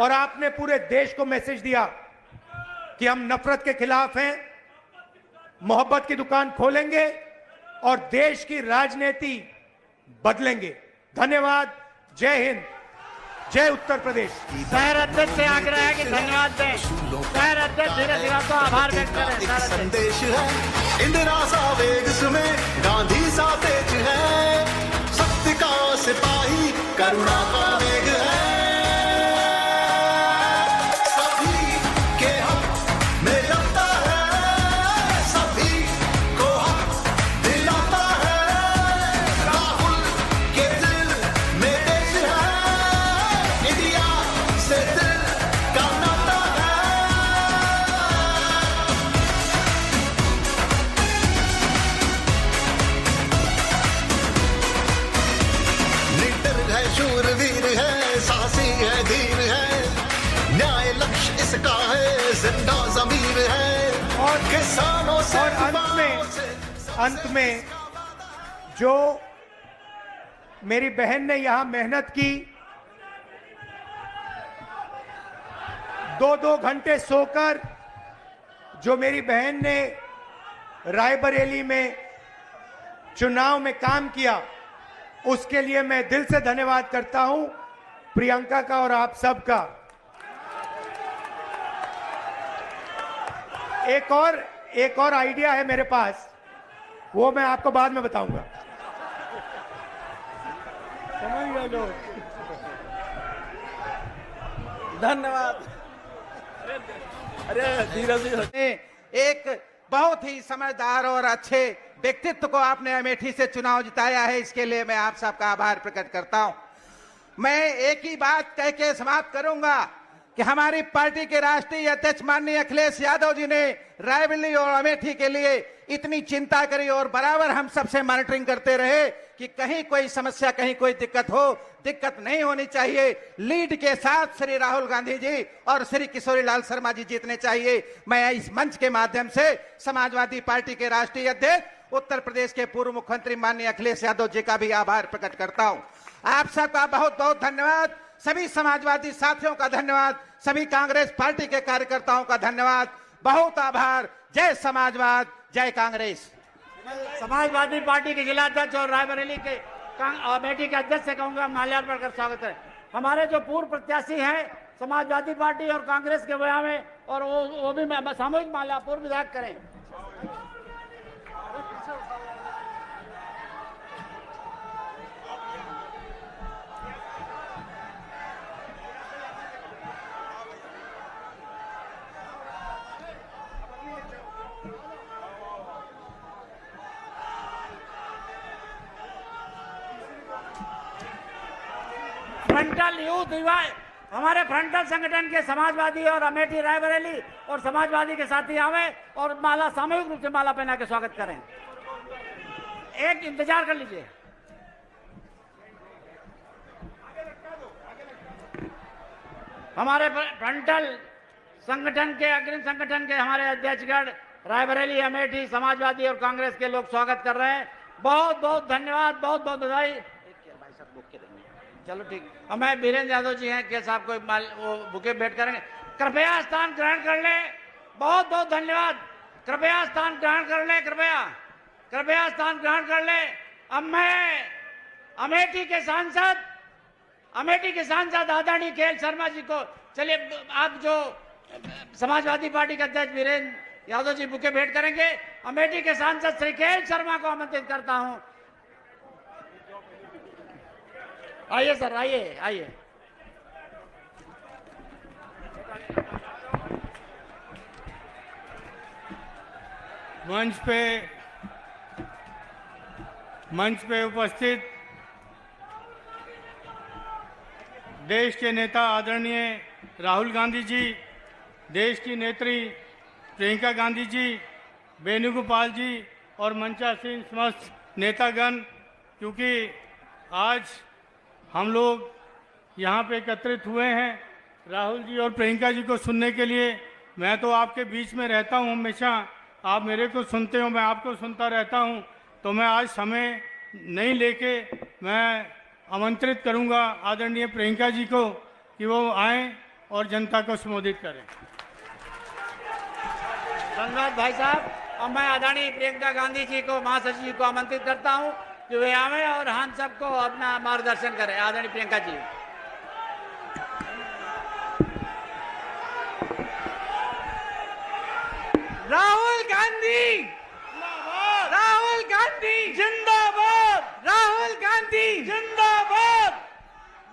और आपने पूरे देश को मैसेज दिया कि हम नफरत के खिलाफ हैं, मोहब्बत की दुकान खोलेंगे और देश की राजनीति बदलेंगे। धन्यवाद। जय हिंद, जय उत्तर प्रदेश। शहर अध्यक्ष से आग्रह है कि धन्यवाद दें। शहर अध्यक्ष धीरे धीरे तो आभार व्यक्त करें। संदेश है इंदिरा सा वेग में, गांधी सा तेज है, सत्य का सिपाही करुणा का वेग है। सभी के हक में लड़ता है, सभी को हक दिलाता है। राहुल के दिल में देश है, इंडिया से दिल का नाता है। निडर है, शूरवीर है, साहसी है, धीर है, न्याय लक्ष्य इसका है, जिंदा जमीर है। और किसानों से और अंत में जो मेरी बहन ने यहां मेहनत की, 2-2 घंटे सोकर जो मेरी बहन ने रायबरेली में चुनाव में काम किया, उसके लिए मैं दिल से धन्यवाद करता हूं प्रियंका का और आप सबका। एक और आइडिया है मेरे पास, वो मैं आपको बाद में बताऊंगा। धन्यवाद। अरे धीरे एक बहुत ही समझदार और अच्छे व्यक्तित्व को आपने अमेठी से चुनाव जिताया है, इसके लिए मैं आप सबका आभार प्रकट करता हूं। मैं एक ही बात कह के समाप्त करूंगा कि हमारी पार्टी के राष्ट्रीय अध्यक्ष माननीय अखिलेश यादव जी ने रायबरेली और अमेठी के लिए इतनी चिंता करी और बराबर हम सबसे मॉनिटरिंग करते रहे कि कहीं कोई समस्या, कहीं कोई दिक्कत हो, दिक्कत नहीं होनी चाहिए। लीड के साथ श्री राहुल गांधी जी और श्री किशोरी लाल शर्मा जी जीतने चाहिए। मैं इस मंच के माध्यम से समाजवादी पार्टी के राष्ट्रीय अध्यक्ष उत्तर प्रदेश के पूर्व मुख्यमंत्री माननीय अखिलेश यादव जी का भी आभार प्रकट करता हूं। आप सबका बहुत बहुत धन्यवाद। सभी समाजवादी साथियों का धन्यवाद। सभी कांग्रेस पार्टी के कार्यकर्ताओं का धन्यवाद। बहुत आभार। जय समाजवाद, जय कांग्रेस। समाजवादी पार्टी के जिला अध्यक्ष और रायबरेली के अमेठी के अध्यक्ष से कहूंगा माल्यार्पण कर स्वागत है। हमारे जो पूर्व प्रत्याशी हैं समाजवादी पार्टी और कांग्रेस के वजह में, और वो भी सामूहिक पूर्व विधायक करें। फ्रंटल यूथ युवा, हमारे फ्रंटल संगठन के समाजवादी और अमेठी रायबरेली और समाजवादी के साथी आवे और माला सामूहिक रूप से माला पहना के स्वागत करें। एक इंतजार कर लीजिए। हमारे फ्रंटल संगठन के, अग्रिम संगठन के हमारे अध्यक्षगण रायबरेली, अमेठी, समाजवादी और कांग्रेस के लोग स्वागत कर रहे हैं। बहुत बहुत धन्यवाद, बहुत बहुत बधाई। चलो ठीक। हमें वीरेंद्र यादव जी हैं, के साहब को वो बुके भेंट करेंगे। कृपया स्थान ग्रहण कर ले। बहुत बहुत धन्यवाद। कृपया स्थान ग्रहण कर ले। कृपया स्थान ग्रहण कर ले। अब मैं अमेठी के सांसद आदरणीय केएल शर्मा जी को, चलिए आप जो समाजवादी पार्टी के अध्यक्ष वीरेंद्र यादव जी बुके भेंट करेंगे, अमेठी के सांसद श्री केएल शर्मा को आमंत्रित करता हूं। आइए सर, आइए। मंच पे उपस्थित देश के नेता आदरणीय राहुल गांधी जी, देश की नेत्री प्रियंका गांधी जी, वेणुगोपाल जी और मंचासीन समस्त नेतागण, क्योंकि आज हम लोग यहाँ पे एकत्रित हुए हैं राहुल जी और प्रियंका जी को सुनने के लिए। मैं तो आपके बीच में रहता हूँ हमेशा, आप मेरे को सुनते हो, मैं आपको सुनता रहता हूँ, तो मैं आज समय नहीं लेके मैं आमंत्रित करूँगा आदरणीय प्रियंका जी को कि वो आएँ और जनता को संबोधित करें। धन्यवाद भाई साहब। और मैं आदरणीय प्रियंका गांधी जी को, महासचिव जी को आमंत्रित करता हूं कि वे आवे और हम सबको अपना मार्गदर्शन करें। आदरणीय प्रियंका जी। राहुल गांधी, राहुल गांधी जिंदाबाद, राहुल गांधी जिंदाबाद।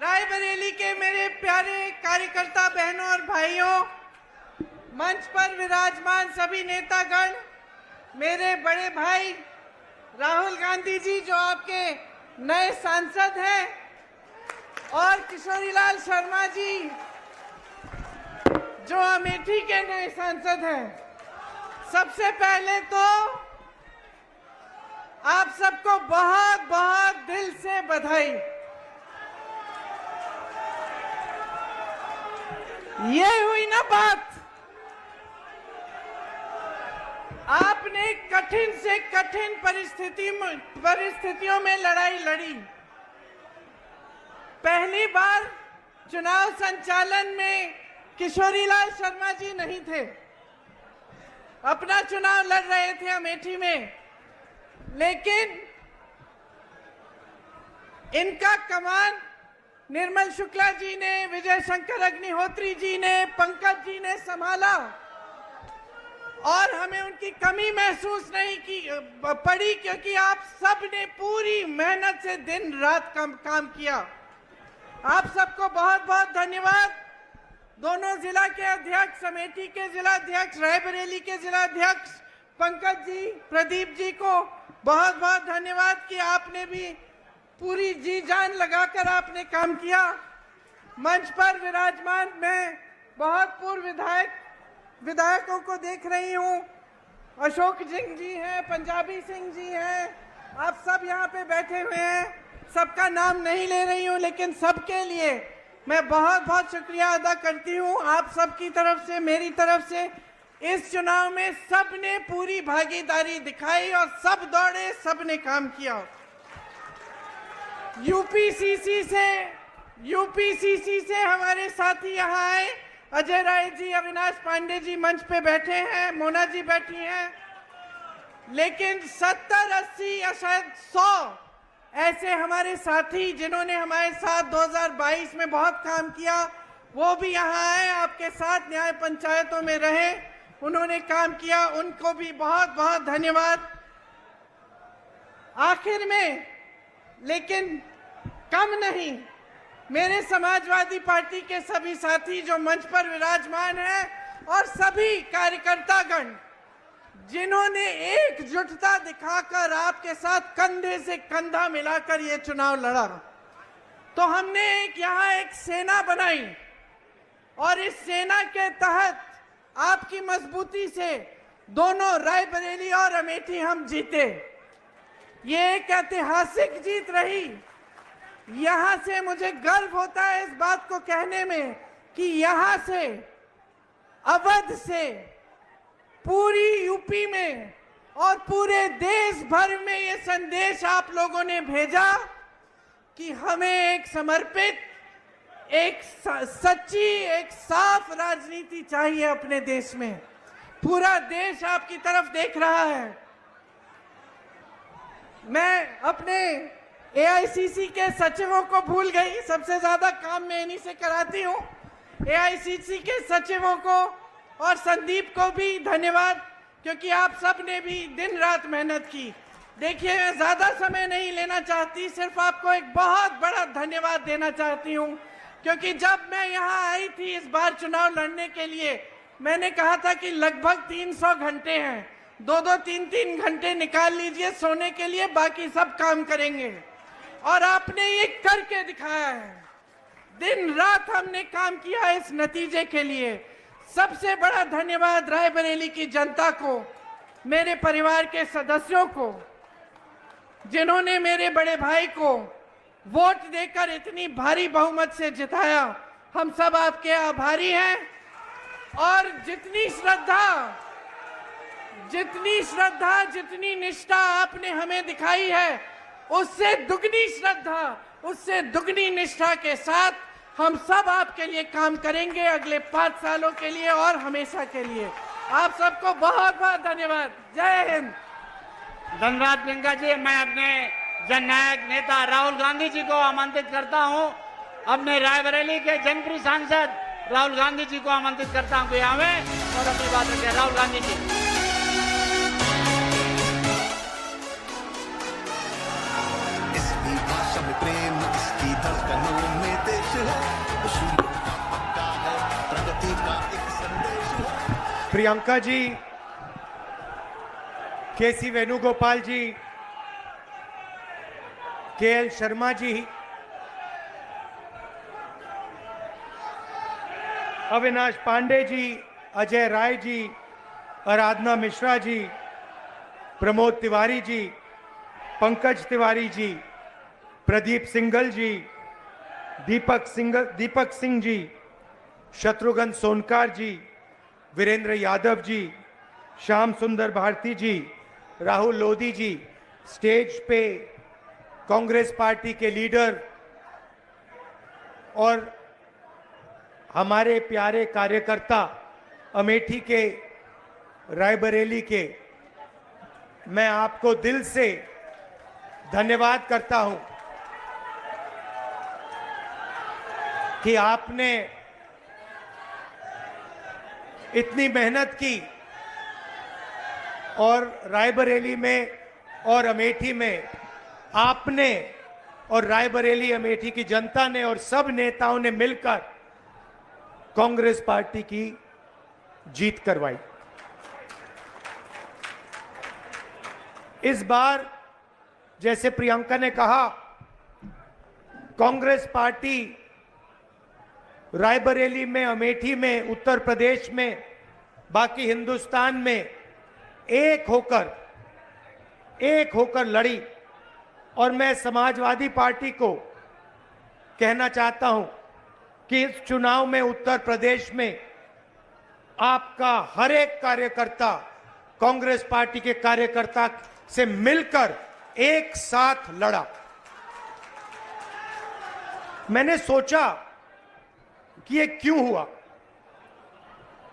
रायबरेली के मेरे प्यारे कार्यकर्ता बहनों और भाइयों, मंच पर विराजमान सभी नेतागण, मेरे बड़े भाई राहुल गांधी जी जो आपके नए सांसद हैं, और किशोरीलाल शर्मा जी जो अमेठी के नए सांसद हैं, सबसे पहले तो आप सबको बहुत बहुत दिल से बधाई। ये हुई ना बात, आपने कठिन से कठिन परिस्थितियों में लड़ाई लड़ी। पहली बार चुनाव संचालन में किशोरीलाल शर्मा जी नहीं थे, अपना चुनाव लड़ रहे थे अमेठी में, लेकिन इनका कमान निर्मल शुक्ला जी ने, विजय शंकर अग्निहोत्री जी ने, पंकज जी ने संभाला और हमें उनकी कमी महसूस नहीं पड़ी, क्योंकि आप सब ने पूरी मेहनत से दिन रात काम किया। आप सबको बहुत बहुत धन्यवाद। दोनों जिला के अध्यक्ष, अमेठी के जिला अध्यक्ष, रायबरेली के जिला अध्यक्ष पंकज जी, प्रदीप जी को बहुत बहुत धन्यवाद कि आपने भी पूरी जी जान लगाकर आपने काम किया। मंच पर विराजमान मैं बहुत पूर्व विधायकों को देख रही हूँ। अशोक सिंह जी हैं, पंजाबी सिंह जी हैं, आप सब यहाँ पे बैठे हुए हैं। सबका नाम नहीं ले रही हूँ, लेकिन सबके लिए मैं बहुत बहुत शुक्रिया अदा करती हूँ। आप सबकी तरफ से, मेरी तरफ से इस चुनाव में सबने पूरी भागीदारी दिखाई और सब दौड़े, सबने काम किया। यूपीसीसी से हमारे साथी यहाँ आए, अजय राय जी, अविनाश पांडे जी मंच पे बैठे हैं, मोना जी बैठी हैं, लेकिन 70, 80 या शायद 100 ऐसे हमारे साथी जिन्होंने हमारे साथ 2022 में बहुत काम किया, वो भी यहाँ आए, आपके साथ न्याय पंचायतों में रहे, उन्होंने काम किया, उनको भी बहुत बहुत धन्यवाद। आखिर में, लेकिन कम नहीं, मेरे समाजवादी पार्टी के सभी साथी जो मंच पर विराजमान हैं और सभी कार्यकर्तागण जिन्होंने एकजुटता दिखाकर आपके साथ कंधे से कंधा मिलाकर ये चुनाव लड़ा। तो हमने यहाँ एक सेना बनाई और इस सेना के तहत आपकी मजबूती से दोनों रायबरेली और अमेठी हम जीते। ये एक ऐतिहासिक जीत रही। यहाँ से मुझे गर्व होता है इस बात को कहने में कि यहाँ से, अवध से, पूरी यूपी में और पूरे देश भर में ये संदेश आप लोगों ने भेजा कि हमें एक समर्पित, एक सच्ची, एक साफ राजनीति चाहिए अपने देश में। पूरा देश आपकी तरफ देख रहा है। मैं अपने एआईसीसी के सचिवों को भूल गई, सबसे ज्यादा काम मैं इन्हीं से कराती हूँ। एआईसीसी के सचिवों को और संदीप को भी धन्यवाद, क्योंकि आप सब ने भी दिन रात मेहनत की। देखिए, मैं ज्यादा समय नहीं लेना चाहती, सिर्फ आपको एक बहुत बड़ा धन्यवाद देना चाहती हूँ, क्योंकि जब मैं यहाँ आई थी इस बार चुनाव लड़ने के लिए, मैंने कहा था कि लगभग 300 घंटे हैं, 2-2, 3-3 घंटे निकाल लीजिए सोने के लिए, बाकी सब काम करेंगे। और आपने ये करके दिखाया है। दिन रात हमने काम किया इस नतीजे के लिए। सबसे बड़ा धन्यवाद रायबरेली की जनता को, मेरे परिवार के सदस्यों को, जिन्होंने मेरे बड़े भाई को वोट देकर इतनी भारी बहुमत से जिताया। हम सब आपके आभारी हैं। और जितनी श्रद्धा, जितनी निष्ठा आपने हमें दिखाई है, उससे दुगनी श्रद्धा, उससे दुगनी निष्ठा के साथ हम सब आपके लिए काम करेंगे अगले 5 सालों के लिए और हमेशा के लिए। आप सबको बहुत बहुत धन्यवाद। जय हिंद। धन्यवाद प्रियंका जी। मैं अपने जननायक नेता राहुल गांधी जी को आमंत्रित करता हूं, अपने रायबरेली के जनप्रिय सांसद राहुल गांधी जी को आमंत्रित करता हूं कि आवे और अपनी बात रखें। राहुल गांधी जी। इसकी भाषा में प्रेम, इसकी धड़कनों में देश है, उसूलों का पक्का है, प्रगति का एक संदेश है। प्रियंका जी, केसी वेणुगोपाल जी, केएल शर्मा जी, अविनाश पांडे जी, अजय राय जी, आराधना मिश्रा जी, प्रमोद तिवारी जी, पंकज तिवारी जी, प्रदीप सिंघल जी, दीपक सिंह जी, शत्रुघ्न सोनकार जी, वीरेंद्र यादव जी, श्याम सुंदर भारती जी, राहुल लोधी जी, स्टेज पे कांग्रेस पार्टी के लीडर और हमारे प्यारे कार्यकर्ता अमेठी के, रायबरेली के, मैं आपको दिल से धन्यवाद करता हूं कि आपने इतनी मेहनत की और रायबरेली में और अमेठी में आपने और रायबरेली अमेठी की जनता ने और सब नेताओं ने मिलकर कांग्रेस पार्टी की जीत करवाई। इस बार जैसे प्रियंका ने कहा, कांग्रेस पार्टी रायबरेली में, अमेठी में, उत्तर प्रदेश में, बाकी हिंदुस्तान में एक होकर लड़ी। और मैं समाजवादी पार्टी को कहना चाहता हूं कि इस चुनाव में उत्तर प्रदेश में आपका हर एक कार्यकर्ता कांग्रेस पार्टी के कार्यकर्ता से मिलकर एक साथ लड़ा। मैंने सोचा कि ये क्यों हुआ,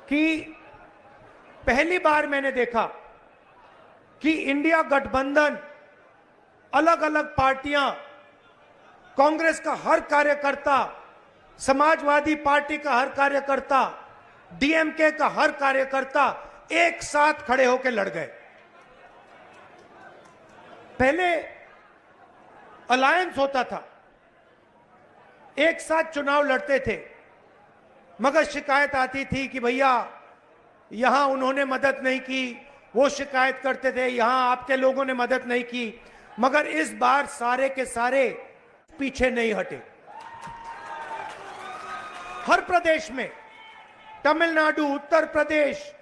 कि पहली बार मैंने देखा कि इंडिया गठबंधन, अलग अलग पार्टियां, कांग्रेस का हर कार्यकर्ता, समाजवादी पार्टी का हर कार्यकर्ता, डीएमके का हर कार्यकर्ता एक साथ खड़े होकर लड़ गए। पहले अलायंस होता था, एक साथ चुनाव लड़ते थे, मगर शिकायत आती थी कि भैया यहां उन्होंने मदद नहीं की, वो शिकायत करते थे यहां आपके लोगों ने मदद नहीं की। मगर इस बार सारे के सारे पीछे नहीं हटे। हर प्रदेश में, तमिलनाडु, उत्तर प्रदेश,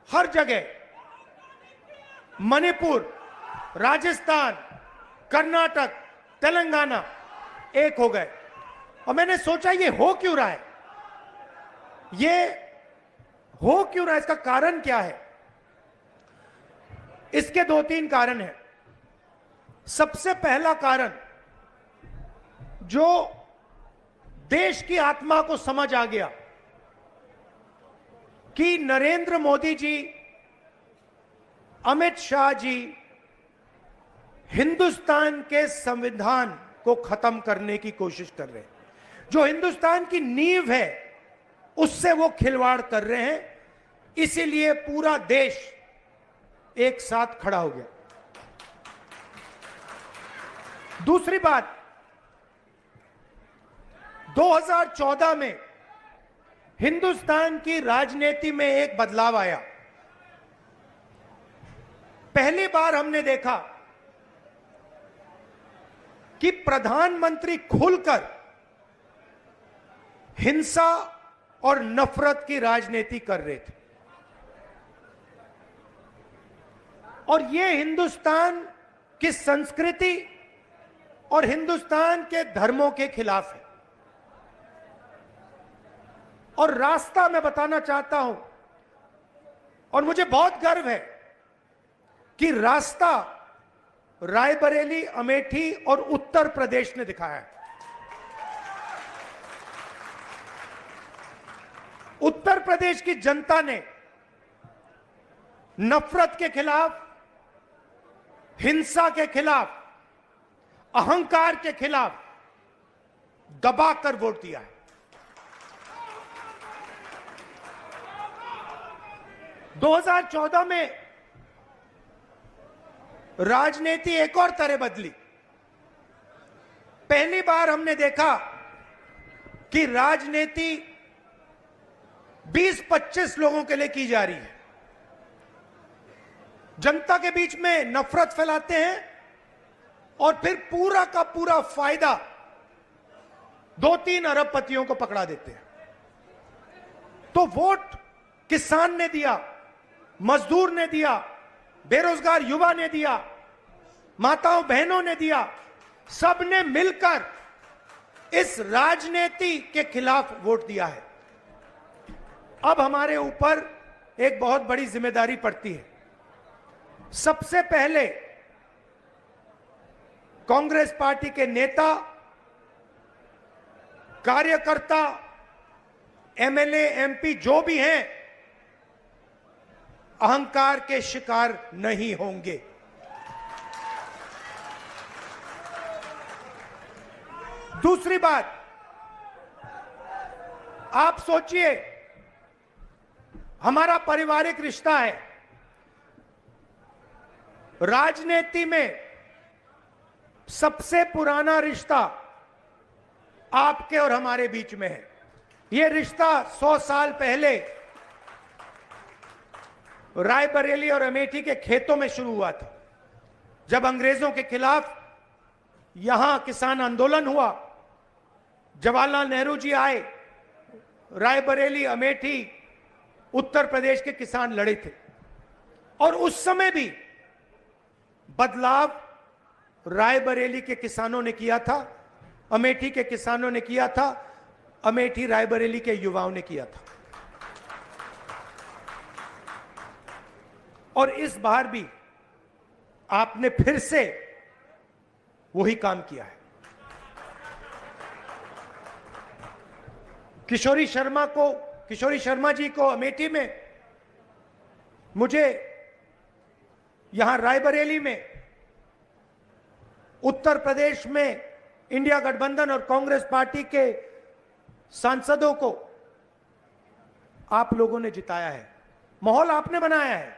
हर जगह, मणिपुर, राजस्थान, कर्नाटक, तेलंगाना एक हो गए। और मैंने सोचा ये हो क्यों रहा है, ये हो क्यों रहा है, इसका कारण क्या है? इसके 2-3 कारण हैं। सबसे पहला कारण, जो देश की आत्मा को समझ आ गया कि नरेंद्र मोदी जी, अमित शाह जी हिंदुस्तान के संविधान को खत्म करने की कोशिश कर रहे हैं। जो हिंदुस्तान की नींव है उससे वो खिलवाड़ कर रहे हैं। इसीलिए पूरा देश एक साथ खड़ा हो गया। दूसरी बात, 2014 में हिंदुस्तान की राजनीति में एक बदलाव आया। पहली बार हमने देखा कि प्रधानमंत्री खुलकर हिंसा और नफरत की राजनीति कर रहे थे। और ये हिंदुस्तान की संस्कृति और हिंदुस्तान के धर्मों के खिलाफ है। और रास्ता मैं बताना चाहता हूं, और मुझे बहुत गर्व है कि रास्ता रायबरेली, अमेठी और उत्तर प्रदेश ने दिखाया है। उत्तर प्रदेश की जनता ने नफरत के खिलाफ, हिंसा के खिलाफ, अहंकार के खिलाफ दबाकर वोट दिया है। 2014 में राजनीति एक और तरह बदली। पहली बार हमने देखा कि राजनीति 20-25 लोगों के लिए की जा रही है। जनता के बीच में नफरत फैलाते हैं और फिर पूरा का पूरा फायदा 2-3 अरबपतियों को पकड़ा देते हैं। तो वोट किसान ने दिया, मजदूर ने दिया, बेरोजगार युवा ने दिया, माताओं बहनों ने दिया, सबने मिलकर इस राजनीति के खिलाफ वोट दिया है। अब हमारे ऊपर एक बहुत बड़ी जिम्मेदारी पड़ती है। सबसे पहले कांग्रेस पार्टी के नेता, कार्यकर्ता, एमएलए, एमपी जो भी हैं, अहंकार के शिकार नहीं होंगे। दूसरी बात, आप सोचिए, हमारा पारिवारिक रिश्ता है। राजनीति में सबसे पुराना रिश्ता आपके और हमारे बीच में है। यह रिश्ता 100 साल पहले रायबरेली और अमेठी के खेतों में शुरू हुआ था। जब अंग्रेजों के खिलाफ यहां किसान आंदोलन हुआ, जवाहरलाल नेहरू जी आए, रायबरेली, अमेठी, उत्तर प्रदेश के किसान लड़े थे और उस समय भी बदलाव रायबरेली के किसानों ने किया था, अमेठी के किसानों ने किया था, अमेठी रायबरेली के युवाओं ने किया था। और इस बार भी आपने फिर से वही काम किया है। किशोरी शर्मा जी को अमेठी में, मुझे यहां रायबरेली में, उत्तर प्रदेश में इंडिया गठबंधन और कांग्रेस पार्टी के सांसदों को आप लोगों ने जिताया है। माहौल आपने बनाया है,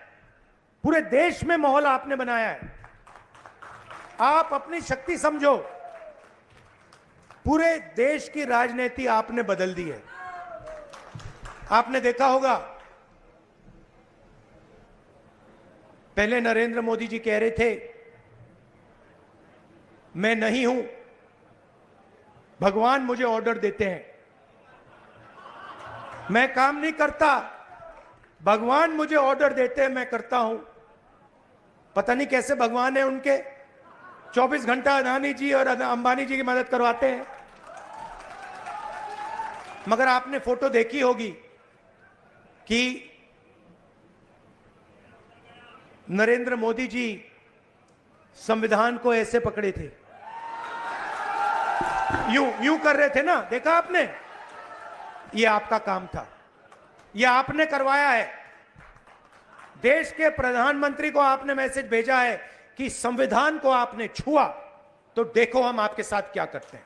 पूरे देश में माहौल आपने बनाया है। आप अपनी शक्ति समझो, पूरे देश की राजनीति आपने बदल दी है। आपने देखा होगा, पहले नरेंद्र मोदी जी कह रहे थे मैं नहीं हूं, भगवान मुझे ऑर्डर देते हैं, मैं काम नहीं करता, भगवान मुझे ऑर्डर देते हैं, मैं करता हूं। पता नहीं कैसे भगवान है उनके, 24 घंटा अदानी जी और अंबानी जी की मदद करवाते हैं। मगर आपने फोटो देखी होगी कि नरेंद्र मोदी जी संविधान को ऐसे पकड़े थे, यूं कर रहे थे ना, देखा आपने? ये आपका काम था, ये आपने करवाया है। देश के प्रधानमंत्री को आपने मैसेज भेजा है कि संविधान को आपने छुआ तो देखो हम आपके साथ क्या करते हैं।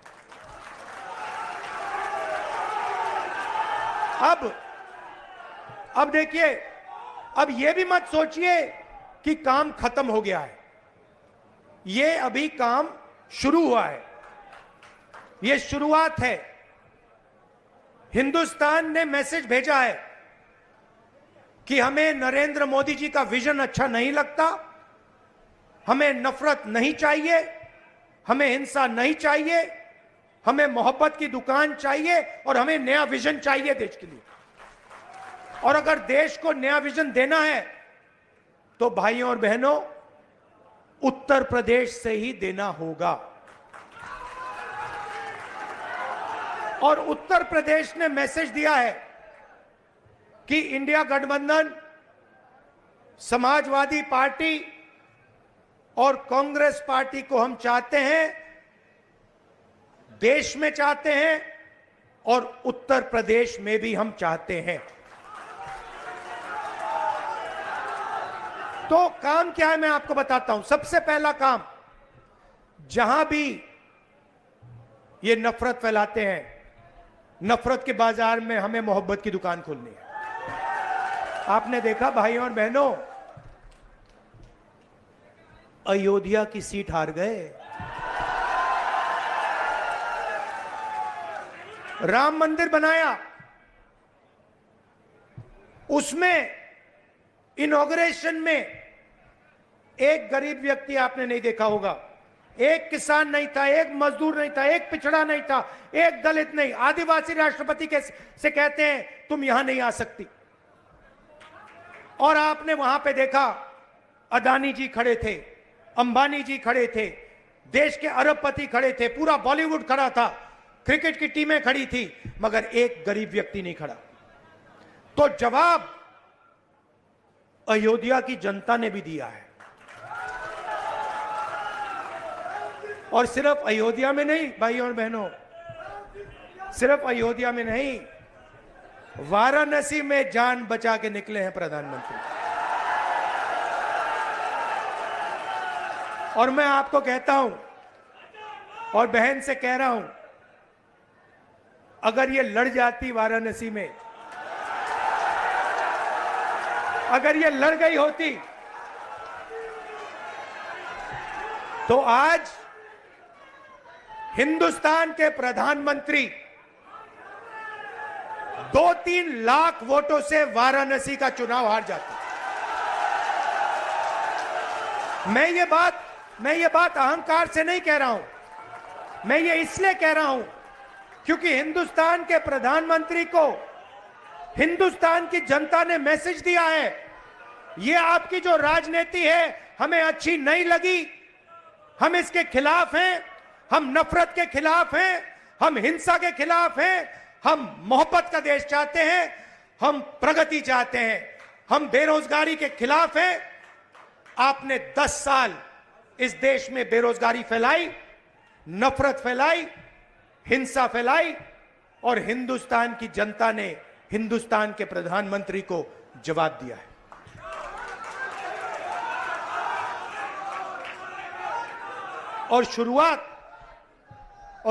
अब देखिए, अब ये भी मत सोचिए कि काम खत्म हो गया है। ये अभी काम शुरू हुआ है, ये शुरुआत है। हिंदुस्तान ने मैसेज भेजा है कि हमें नरेंद्र मोदी जी का विजन अच्छा नहीं लगता, हमें नफरत नहीं चाहिए, हमें हिंसा नहीं चाहिए, हमें मोहब्बत की दुकान चाहिए और हमें नया विजन चाहिए देश के लिए। और अगर देश को नया विजन देना है तो भाइयों और बहनों, उत्तर प्रदेश से ही देना होगा। और उत्तर प्रदेश ने मैसेज दिया है कि इंडिया गठबंधन, समाजवादी पार्टी और कांग्रेस पार्टी को हम चाहते हैं, देश में चाहते हैं, और उत्तर प्रदेश में भी हम चाहते हैं। तो काम क्या है मैं आपको बताता हूं। सबसे पहला काम, जहां भी ये नफरत फैलाते हैं, नफरत के बाजार में हमें मोहब्बत की दुकान खोलनी है। आपने देखा भाइयों और बहनों, अयोध्या की सीट हार गए, राम मंदिर बनाया, उसमें इनॉग्रेशन में एक गरीब व्यक्ति आपने नहीं देखा होगा, एक किसान नहीं था, एक मजदूर नहीं था, एक पिछड़ा नहीं था, एक दलित नहीं, आदिवासी राष्ट्रपति से कहते हैं तुम यहां नहीं आ सकती। और आपने वहां पे देखा अदानी जी खड़े थे, अंबानी जी खड़े थे, देश के अरबपति खड़े थे, पूरा बॉलीवुड खड़ा था, क्रिकेट की टीमें खड़ी थी, मगर एक गरीब व्यक्ति नहीं खड़ा। तो जवाब अयोध्या की जनता ने भी दिया है। और सिर्फ अयोध्या में नहीं भाइयों और बहनों, सिर्फ अयोध्या में नहीं, वाराणसी में जान बचा के निकले हैं प्रधानमंत्री। और मैं आपको कहता हूं और बहन से कह रहा हूं, अगर ये लड़ जाती वाराणसी में, अगर ये लड़ गई होती, तो आज हिंदुस्तान के प्रधानमंत्री 2-3 लाख वोटों से वाराणसी का चुनाव हार जाते। मैं ये बात अहंकार से नहीं कह रहा हूं, मैं ये इसलिए कह रहा हूं क्योंकि हिंदुस्तान के प्रधानमंत्री को हिंदुस्तान की जनता ने मैसेज दिया है, ये आपकी जो राजनीति है हमें अच्छी नहीं लगी, हम इसके खिलाफ हैं, हम नफरत के खिलाफ हैं, हम हिंसा के खिलाफ हैं, हम मोहब्बत का देश चाहते हैं, हम प्रगति चाहते हैं, हम बेरोजगारी के खिलाफ हैं। आपने 10 साल इस देश में बेरोजगारी फैलाई, नफरत फैलाई, हिंसा फैलाई, और हिंदुस्तान की जनता ने हिंदुस्तान के प्रधानमंत्री को जवाब दिया है। और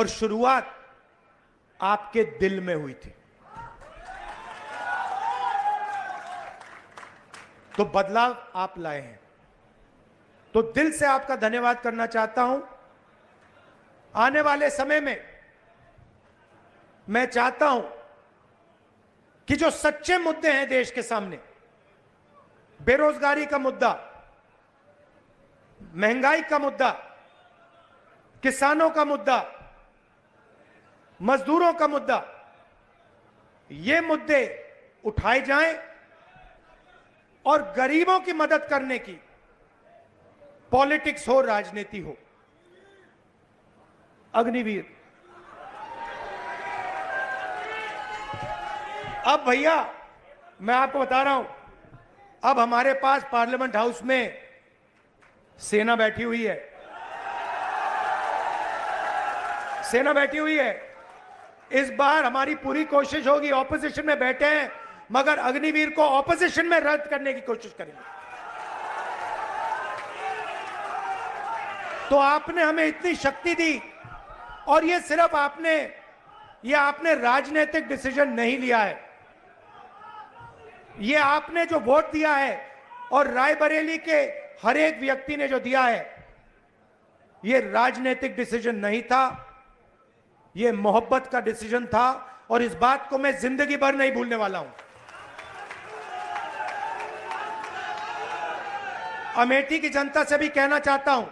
शुरुआत आपके दिल में हुई थी। तो बदलाव आप लाए हैं, तो दिल से आपका धन्यवाद करना चाहता हूं। आने वाले समय में मैं चाहता हूं कि जो सच्चे मुद्दे हैं देश के सामने, बेरोजगारी का मुद्दा, महंगाई का मुद्दा, किसानों का मुद्दा, मजदूरों का मुद्दा, ये मुद्दे उठाए जाएं और गरीबों की मदद करने की पॉलिटिक्स हो, राजनीति हो। अग्निवीर, अब भैया मैं आपको बता रहा हूं, अब हमारे पास पार्लियामेंट हाउस में सेना बैठी हुई है, सेना बैठी हुई है। इस बार हमारी पूरी कोशिश होगी, ऑपोजिशन में बैठे हैं मगर अग्निवीर को ऑपोजिशन में रद्द करने की कोशिश करेंगे। तो आपने हमें इतनी शक्ति दी, और ये सिर्फ आपने राजनीतिक डिसीजन नहीं लिया है, ये आपने जो वोट दिया है और रायबरेली के हर एक व्यक्ति ने जो दिया है, ये राजनीतिक डिसीजन नहीं था, ये मोहब्बत का डिसीजन था, और इस बात को मैं जिंदगी भर नहीं भूलने वाला हूं। अमेठी की जनता से भी कहना चाहता हूं,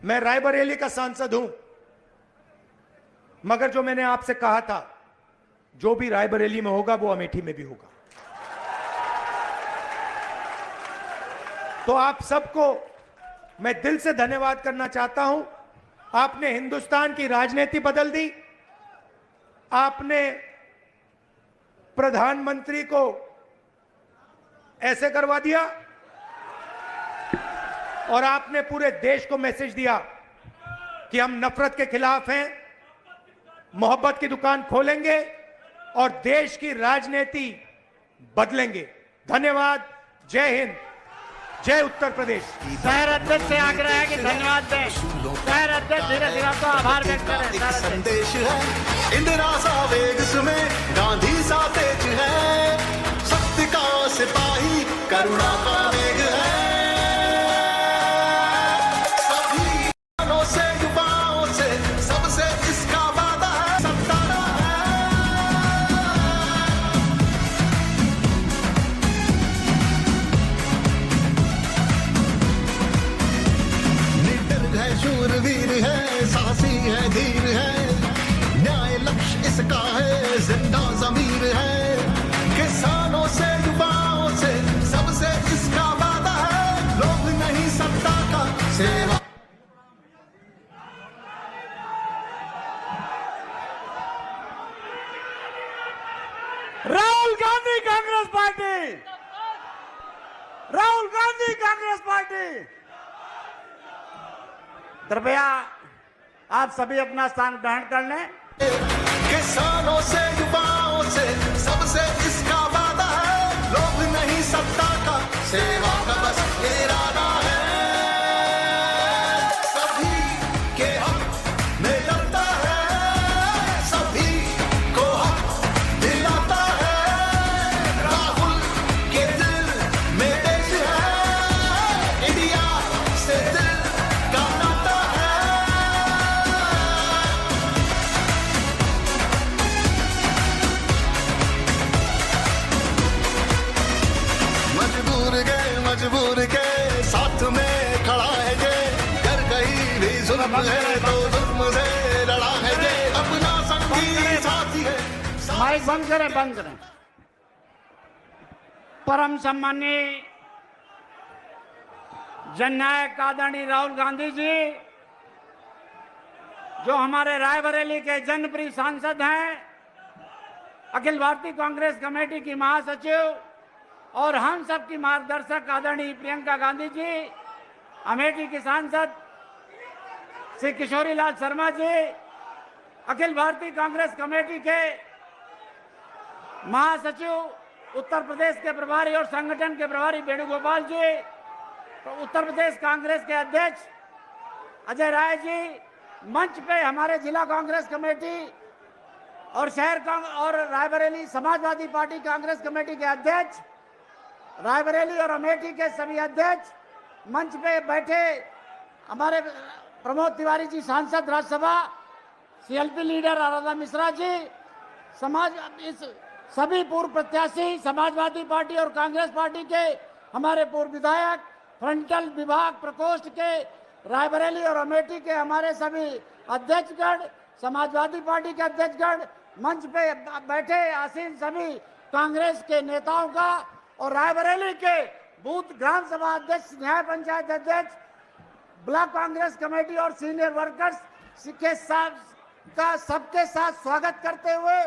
मैं रायबरेली का सांसद हूं, मगर जो मैंने आपसे कहा था, जो भी रायबरेली में होगा वो अमेठी में भी होगा। तो आप सबको मैं दिल से धन्यवाद करना चाहता हूं। आपने हिंदुस्तान की राजनीति बदल दी, आपने प्रधानमंत्री को ऐसे करवा दिया, और आपने पूरे देश को मैसेज दिया कि हम नफरत के खिलाफ हैं, मोहब्बत की दुकान खोलेंगे और देश की राजनीति बदलेंगे। धन्यवाद। जय हिंद, जय उत्तर प्रदेश। शहर अध्यक्ष से आग्रह है कि धन्यवाद दें। शहर अध्यक्ष धीरे धीरे तो आभार व्यक्त करें। एक शहर अध्यक्ष संदेश है, इंदिरा सा वेग में गांधी सा तेज है, सत्य का सिपाही करुणा का वेग है। सभी किसानों से युवाओं से सबसे इसका वादा है, सत्ता है। निडर है, शूरवीर है, साहसी है, धीर है, न्याय लक्ष्य इसका है, जिंदा जमीर है। किसानों से युवाओं से सबसे इसका वादा है, लोभ नहीं सत्ता का, सेवा। Rahul Gandhi Congress party, Rahul Gandhi Congress party. कृपया आप सभी अपना स्थान ग्रहण कर लें। किसानों से युवाओं से सबसे इसका वादा है, लोभ नहीं सत्ता का, सेवा का बस इरादा है। सभी के हक में लड़ता है, सभी को हक दिलाता है। राहुल के दिल में देश है, इंडिया से दिल का नाता है। मजबूर के साथ में खड़ा है ये, कर कहीं भी जुल्म है तो जुल्म से लड़ा है ये, अपना संगी साथी है। माइक बंद करें, बंद करें। परम सम्मानीय जननायक आदरणीय राहुल गांधी जी, जो हमारे रायबरेली के जनप्रिय सांसद हैं, अखिल भारतीय कांग्रेस कमेटी की महासचिव और हम सब की मार्गदर्शक आदरणीय प्रियंका गांधी जी, अमेठी की सांसद श्री किशोरी लाल शर्मा जी, अखिल भारतीय कांग्रेस कमेटी के महासचिव, उत्तर प्रदेश के प्रभारी और संगठन के प्रभारी वेणुगोपाल जी, तो उत्तर प्रदेश कांग्रेस के अध्यक्ष अजय राय जी, मंच पे हमारे जिला कांग्रेस कमेटी और और रायबरेली समाजवादी पार्टी कांग्रेस कमेटी के अध्यक्ष, रायबरेली और अमेठी के सभी अध्यक्ष, मंच पे बैठे हमारे प्रमोद तिवारी जी सांसद राज्यसभा, सीएलपी लीडर आराधना मिश्रा जी, इस सभी पूर्व प्रत्याशी समाजवादी पार्टी और कांग्रेस पार्टी के हमारे पूर्व विधायक, फ्रंटल विभाग प्रकोष्ठ के रायबरेली और अमेठी के हमारे सभी अध्यक्षगण, समाजवादी पार्टी के अध्यक्षगण, मंच पे बैठे आसीन सभी कांग्रेस के नेताओं का और रायबरेली के बूथ ग्राम सभा अध्यक्ष, न्याय पंचायत अध्यक्ष, ब्लॉक कांग्रेस कमेटी और सीनियर वर्कर्स के साथ का सबके साथ स्वागत करते हुए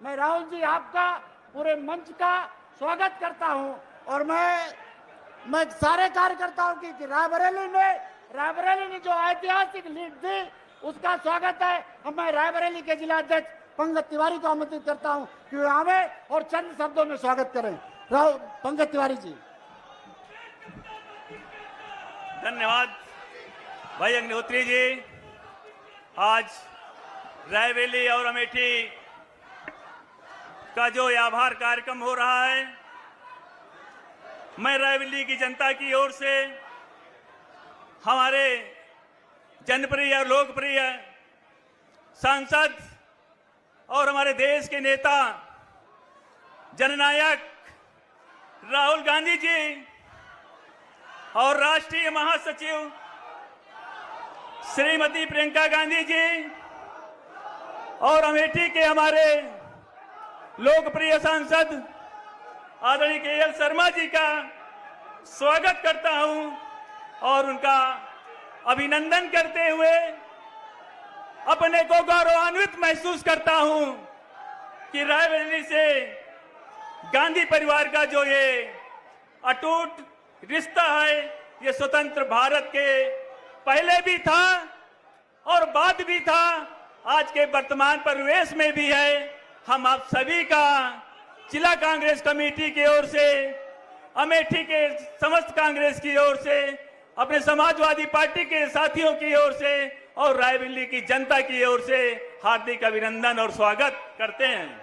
मैं राहुल जी आपका पूरे मंच का स्वागत करता हूं। और मैं सारे कार्यकर्ताओं की रायबरेली ने जो ऐतिहासिक लीड दी उसका स्वागत है। अब मैं रायबरेली के जिला अध्यक्ष पंकज तिवारी को आमंत्रित करता हूं कि वे आवे और चंद शब्दों में स्वागत करें। राहुल पंकज तिवारी जी। धन्यवाद भाई अग्निहोत्री जी। आज रायबरेली और अमेठी का जो आभार कार्यक्रम हो रहा है, मैं रायबरेली की जनता की ओर से हमारे जनप्रिय और लोकप्रिय सांसद और हमारे देश के नेता जननायक राहुल गांधी जी और राष्ट्रीय महासचिव श्रीमती प्रियंका गांधी जी और अमेठी के हमारे लोकप्रिय सांसद आदरणीय केएल शर्मा जी का स्वागत करता हूं और उनका अभिनंदन करते हुए अपने को गौरवान्वित महसूस करता हूं कि रायबरेली से गांधी परिवार का जो ये अटूट रिश्ता है, ये स्वतंत्र भारत के पहले भी था और बाद भी था आज के वर्तमान परिवेश में भी है। हम आप सभी का जिला कांग्रेस कमेटी की ओर से, अमेठी के समस्त कांग्रेस की ओर से, अपने समाजवादी पार्टी के साथियों की ओर से और रायबरेली की जनता की ओर से हार्दिक अभिनंदन और स्वागत करते हैं।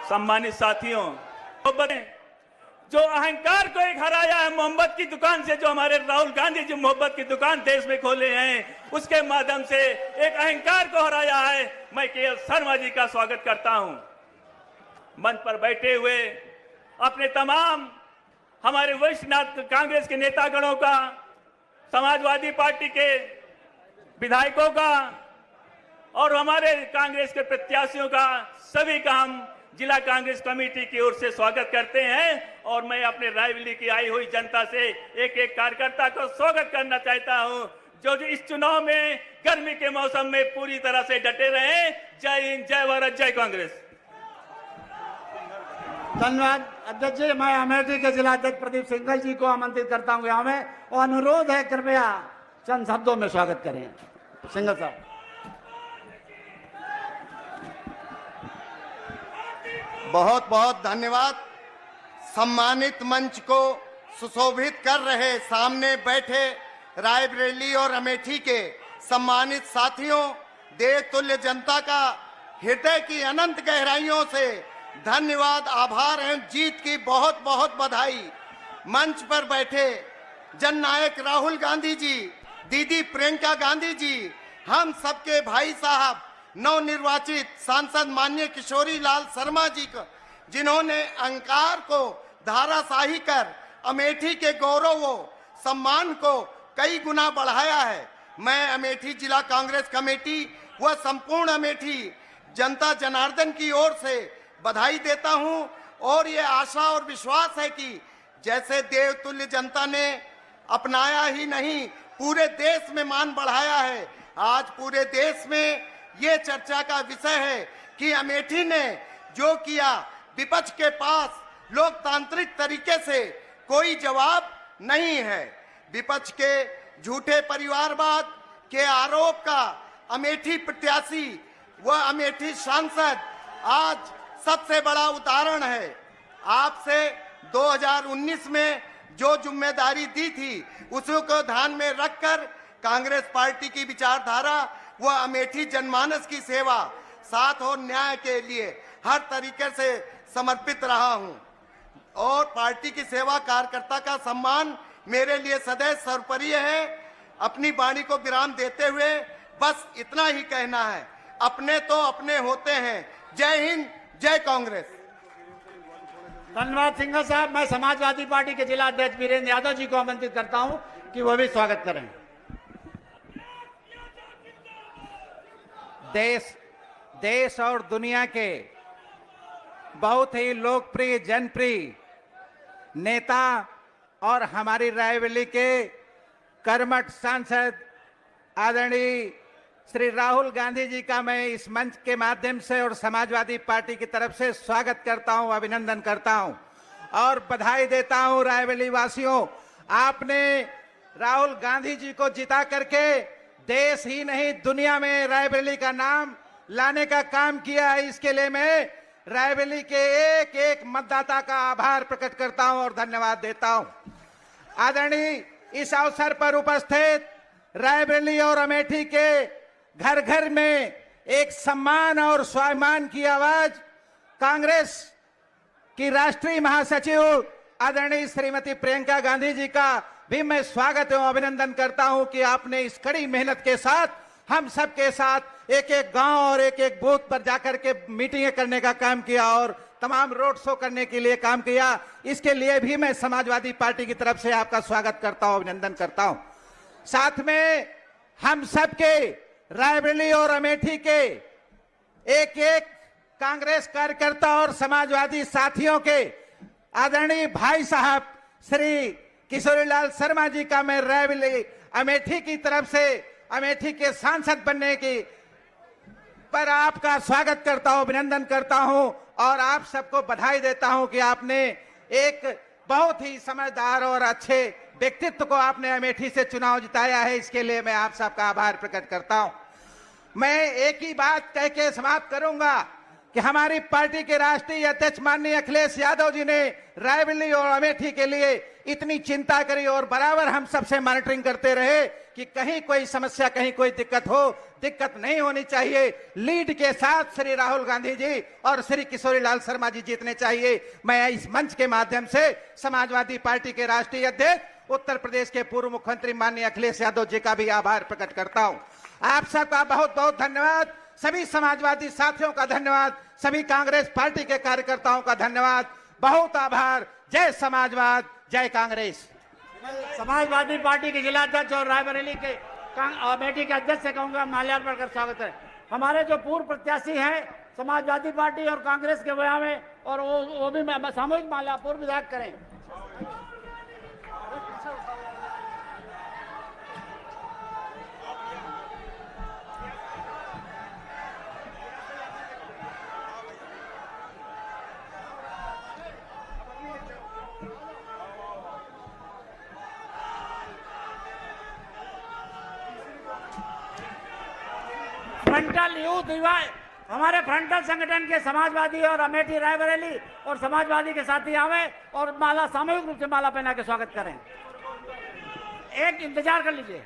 सम्मानित साथियों, जो अहंकार को एक हराया है मोहब्बत की दुकान से, जो हमारे राहुल गांधी जी मोहब्बत की दुकान देश में खोले हैं, उसके माध्यम से एक अहंकार को हराया है। मैं केएल शर्मा जी का स्वागत करता हूं। मंच पर बैठे हुए अपने तमाम हमारे वरिष्ठ कांग्रेस के नेतागणों का, समाजवादी पार्टी के विधायकों का और हमारे कांग्रेस के प्रत्याशियों का, सभी का हम जिला कांग्रेस कमेटी की ओर से स्वागत करते हैं। और मैं अपने रायबरेली की आई हुई जनता से एक एक कार्यकर्ता को स्वागत करना चाहता हूं, जो इस चुनाव में गर्मी के मौसम में पूरी तरह से डटे रहे। जय हिंद, जय भारत, जय कांग्रेस। धन्यवाद अध्यक्ष जी। मैं अमेठी के जिला अध्यक्ष प्रदीप सिंघल जी को आमंत्रित करता हूं यहाँ में, और अनुरोध है कृपया चंद शब्दों में स्वागत करें। सिंघल साहब। बहुत बहुत धन्यवाद। सम्मानित मंच को सुशोभित कर रहे सामने बैठे रायबरेली और अमेठी के सम्मानित साथियों, देवतुल्य जनता का हृदय की अनंत गहराइयों से धन्यवाद, आभार एवं जीत की बहुत बहुत बधाई। मंच पर बैठे जननायक राहुल गांधी जी, दीदी प्रियंका गांधी जी, हम सबके भाई साहब नवनिर्वाचित सांसद माननीय किशोरी लाल शर्मा जी को, जिन्होंने अहंकार को धाराशाही कर अमेठी के गौरव व सम्मान को कई गुना बढ़ाया है। मैं अमेठी जिला कांग्रेस कमेटी व संपूर्ण अमेठी जनता जनार्दन की ओर से बधाई देता हूं और ये आशा और विश्वास है कि जैसे देवतुल्य जनता ने अपनाया ही नहीं, पूरे देश में मान बढ़ाया है। आज पूरे देश में ये चर्चा का विषय है कि अमेठी ने जो किया, विपक्ष के पास लोकतांत्रिक तरीके से कोई जवाब नहीं है। विपक्ष के झूठे परिवारवाद के आरोप का अमेठी प्रत्याशी व अमेठी सांसद आज सबसे बड़ा उदाहरण है। आपसे 2019 में जो जिम्मेदारी दी थी, उसको ध्यान में रखकर कांग्रेस पार्टी की विचारधारा व अमेठी जनमानस की सेवा, साथ और न्याय के लिए हर तरीके से समर्पित रहा हूं और पार्टी की सेवा, कार्यकर्ता का सम्मान मेरे लिए सदैव सर्वोपरि है। अपनी वाणी को विराम देते हुए बस इतना ही कहना है, अपने तो अपने होते हैं। जय हिंद, जय कांग्रेस। धन्यवाद सिंघल साहब। मैं समाजवादी पार्टी के जिला अध्यक्ष वीरेंद्र यादव जी को आमंत्रित करता हूं कि वो भी स्वागत करें। देश और दुनिया के बहुत ही लोकप्रिय, जनप्रिय नेता और हमारी रायबरेली के कर्मठ सांसद आदरणीय श्री राहुल गांधी जी का मैं इस मंच के माध्यम से और समाजवादी पार्टी की तरफ से स्वागत करता हूं, अभिनंदन करता हूं और बधाई देता हूं। रायबरेली वासियों, आपने राहुल गांधी जी को जिता करके देश ही नहीं दुनिया में रायबरेली का नाम लाने का काम किया है। इसके लिए मैं रायबरेली के एक एक मतदाता का आभार प्रकट करता हूं और धन्यवाद देता हूं। आदरणीय, इस अवसर पर उपस्थित रायबरेली और अमेठी के घर घर में एक सम्मान और स्वाभिमान की आवाज कांग्रेस की राष्ट्रीय महासचिव आदरणीय श्रीमती प्रियंका गांधी जी का भी मैं स्वागत एवं अभिनंदन करता हूं कि आपने इस कड़ी मेहनत के साथ हम सब के साथ एक एक गांव और एक एक बूथ पर जाकर के मीटिंगें करने का काम किया और तमाम रोड शो करने के लिए काम किया। इसके लिए भी मैं समाजवादी पार्टी की तरफ से आपका स्वागत करता हूं, अभिनंदन करता हूं। साथ में हम सब के रायबरेली और अमेठी के एक एक कांग्रेस कार्यकर्ता और समाजवादी साथियों के आदरणीय भाई साहब श्री किशोरीलाल शर्मा जी का मैं रायबरेली अमेठी की तरफ से अमेठी के सांसद बनने की पर आपका स्वागत करता हूं, अभिनंदन करता हूं और आप सबको बधाई देता हूं कि आपने एक बहुत ही समझदार और अच्छे व्यक्तित्व को आपने अमेठी से चुनाव जिताया है। इसके लिए मैं आप सबका आभार प्रकट करता हूं। मैं एक ही बात कह के समाप्त करूंगा कि हमारी पार्टी के राष्ट्रीय अध्यक्ष माननीय अखिलेश यादव जी ने रायबरेली और अमेठी के लिए इतनी चिंता करी और बराबर हम सबसे मॉनिटरिंग करते रहे कि कहीं कोई समस्या, कहीं कोई दिक्कत हो, दिक्कत नहीं होनी चाहिए। लीड के साथ श्री राहुल गांधी जी और श्री किशोरीलाल शर्मा जी जीतने चाहिए। मैं इस मंच के माध्यम से समाजवादी पार्टी के राष्ट्रीय अध्यक्ष उत्तर प्रदेश के पूर्व मुख्यमंत्री माननीय अखिलेश यादव जी का भी आभार प्रकट करता हूं। आप सबका बहुत बहुत धन्यवाद। सभी समाजवादी साथियों का धन्यवाद। सभी कांग्रेस पार्टी के कार्यकर्ताओं का धन्यवाद। बहुत आभार। जय समाजवाद, जय कांग्रेस। समाजवादी पार्टी के जिला अध्यक्ष और रायबरेली के अमेठी के अध्यक्ष से कहूंगा माल्यार्पण कर स्वागत है। हमारे जो पूर्व प्रत्याशी हैं समाजवादी पार्टी और कांग्रेस के वजह में, और वो भी सामूहिक माल्यार्पण विधायक करें। फ्रंटल यूथ युवा, हमारे फ्रंटल संगठन के समाजवादी और अमेठी रायबरेली और समाजवादी के साथी आवे और माला सामूहिक रूप से माला पहना के स्वागत करें। एक इंतजार कर लीजिए।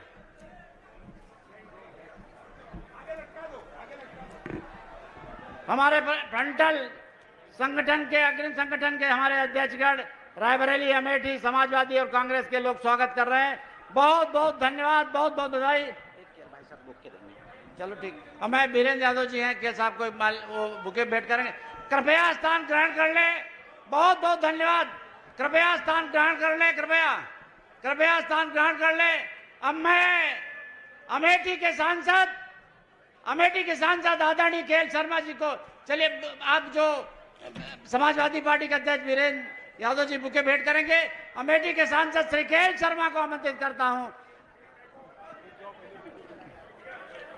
हमारे फ्रंटल संगठन के, अग्रिम संगठन के हमारे अध्यक्षगण रायबरेली, अमेठी, समाजवादी और कांग्रेस के लोग स्वागत कर रहे हैं। बहुत बहुत धन्यवाद, बहुत बहुत बधाई। चलो ठीक। अब मैं बीरेंद्र यादव जी हैं, के साहब को वो बुके भेंट करेंगे। कृपया स्थान ग्रहण कर ले। बहुत बहुत धन्यवाद। कृपया स्थान ग्रहण कर ले। कृपया स्थान ग्रहण कर ले। अब मैं अमेठी के सांसद आदरणीय केएल शर्मा जी को, चलिए आप जो समाजवादी पार्टी के अध्यक्ष बीरेंद्र यादव जी बुके भेंट करेंगे। अमेठी के सांसद श्री केएल शर्मा को आमंत्रित करता हूं।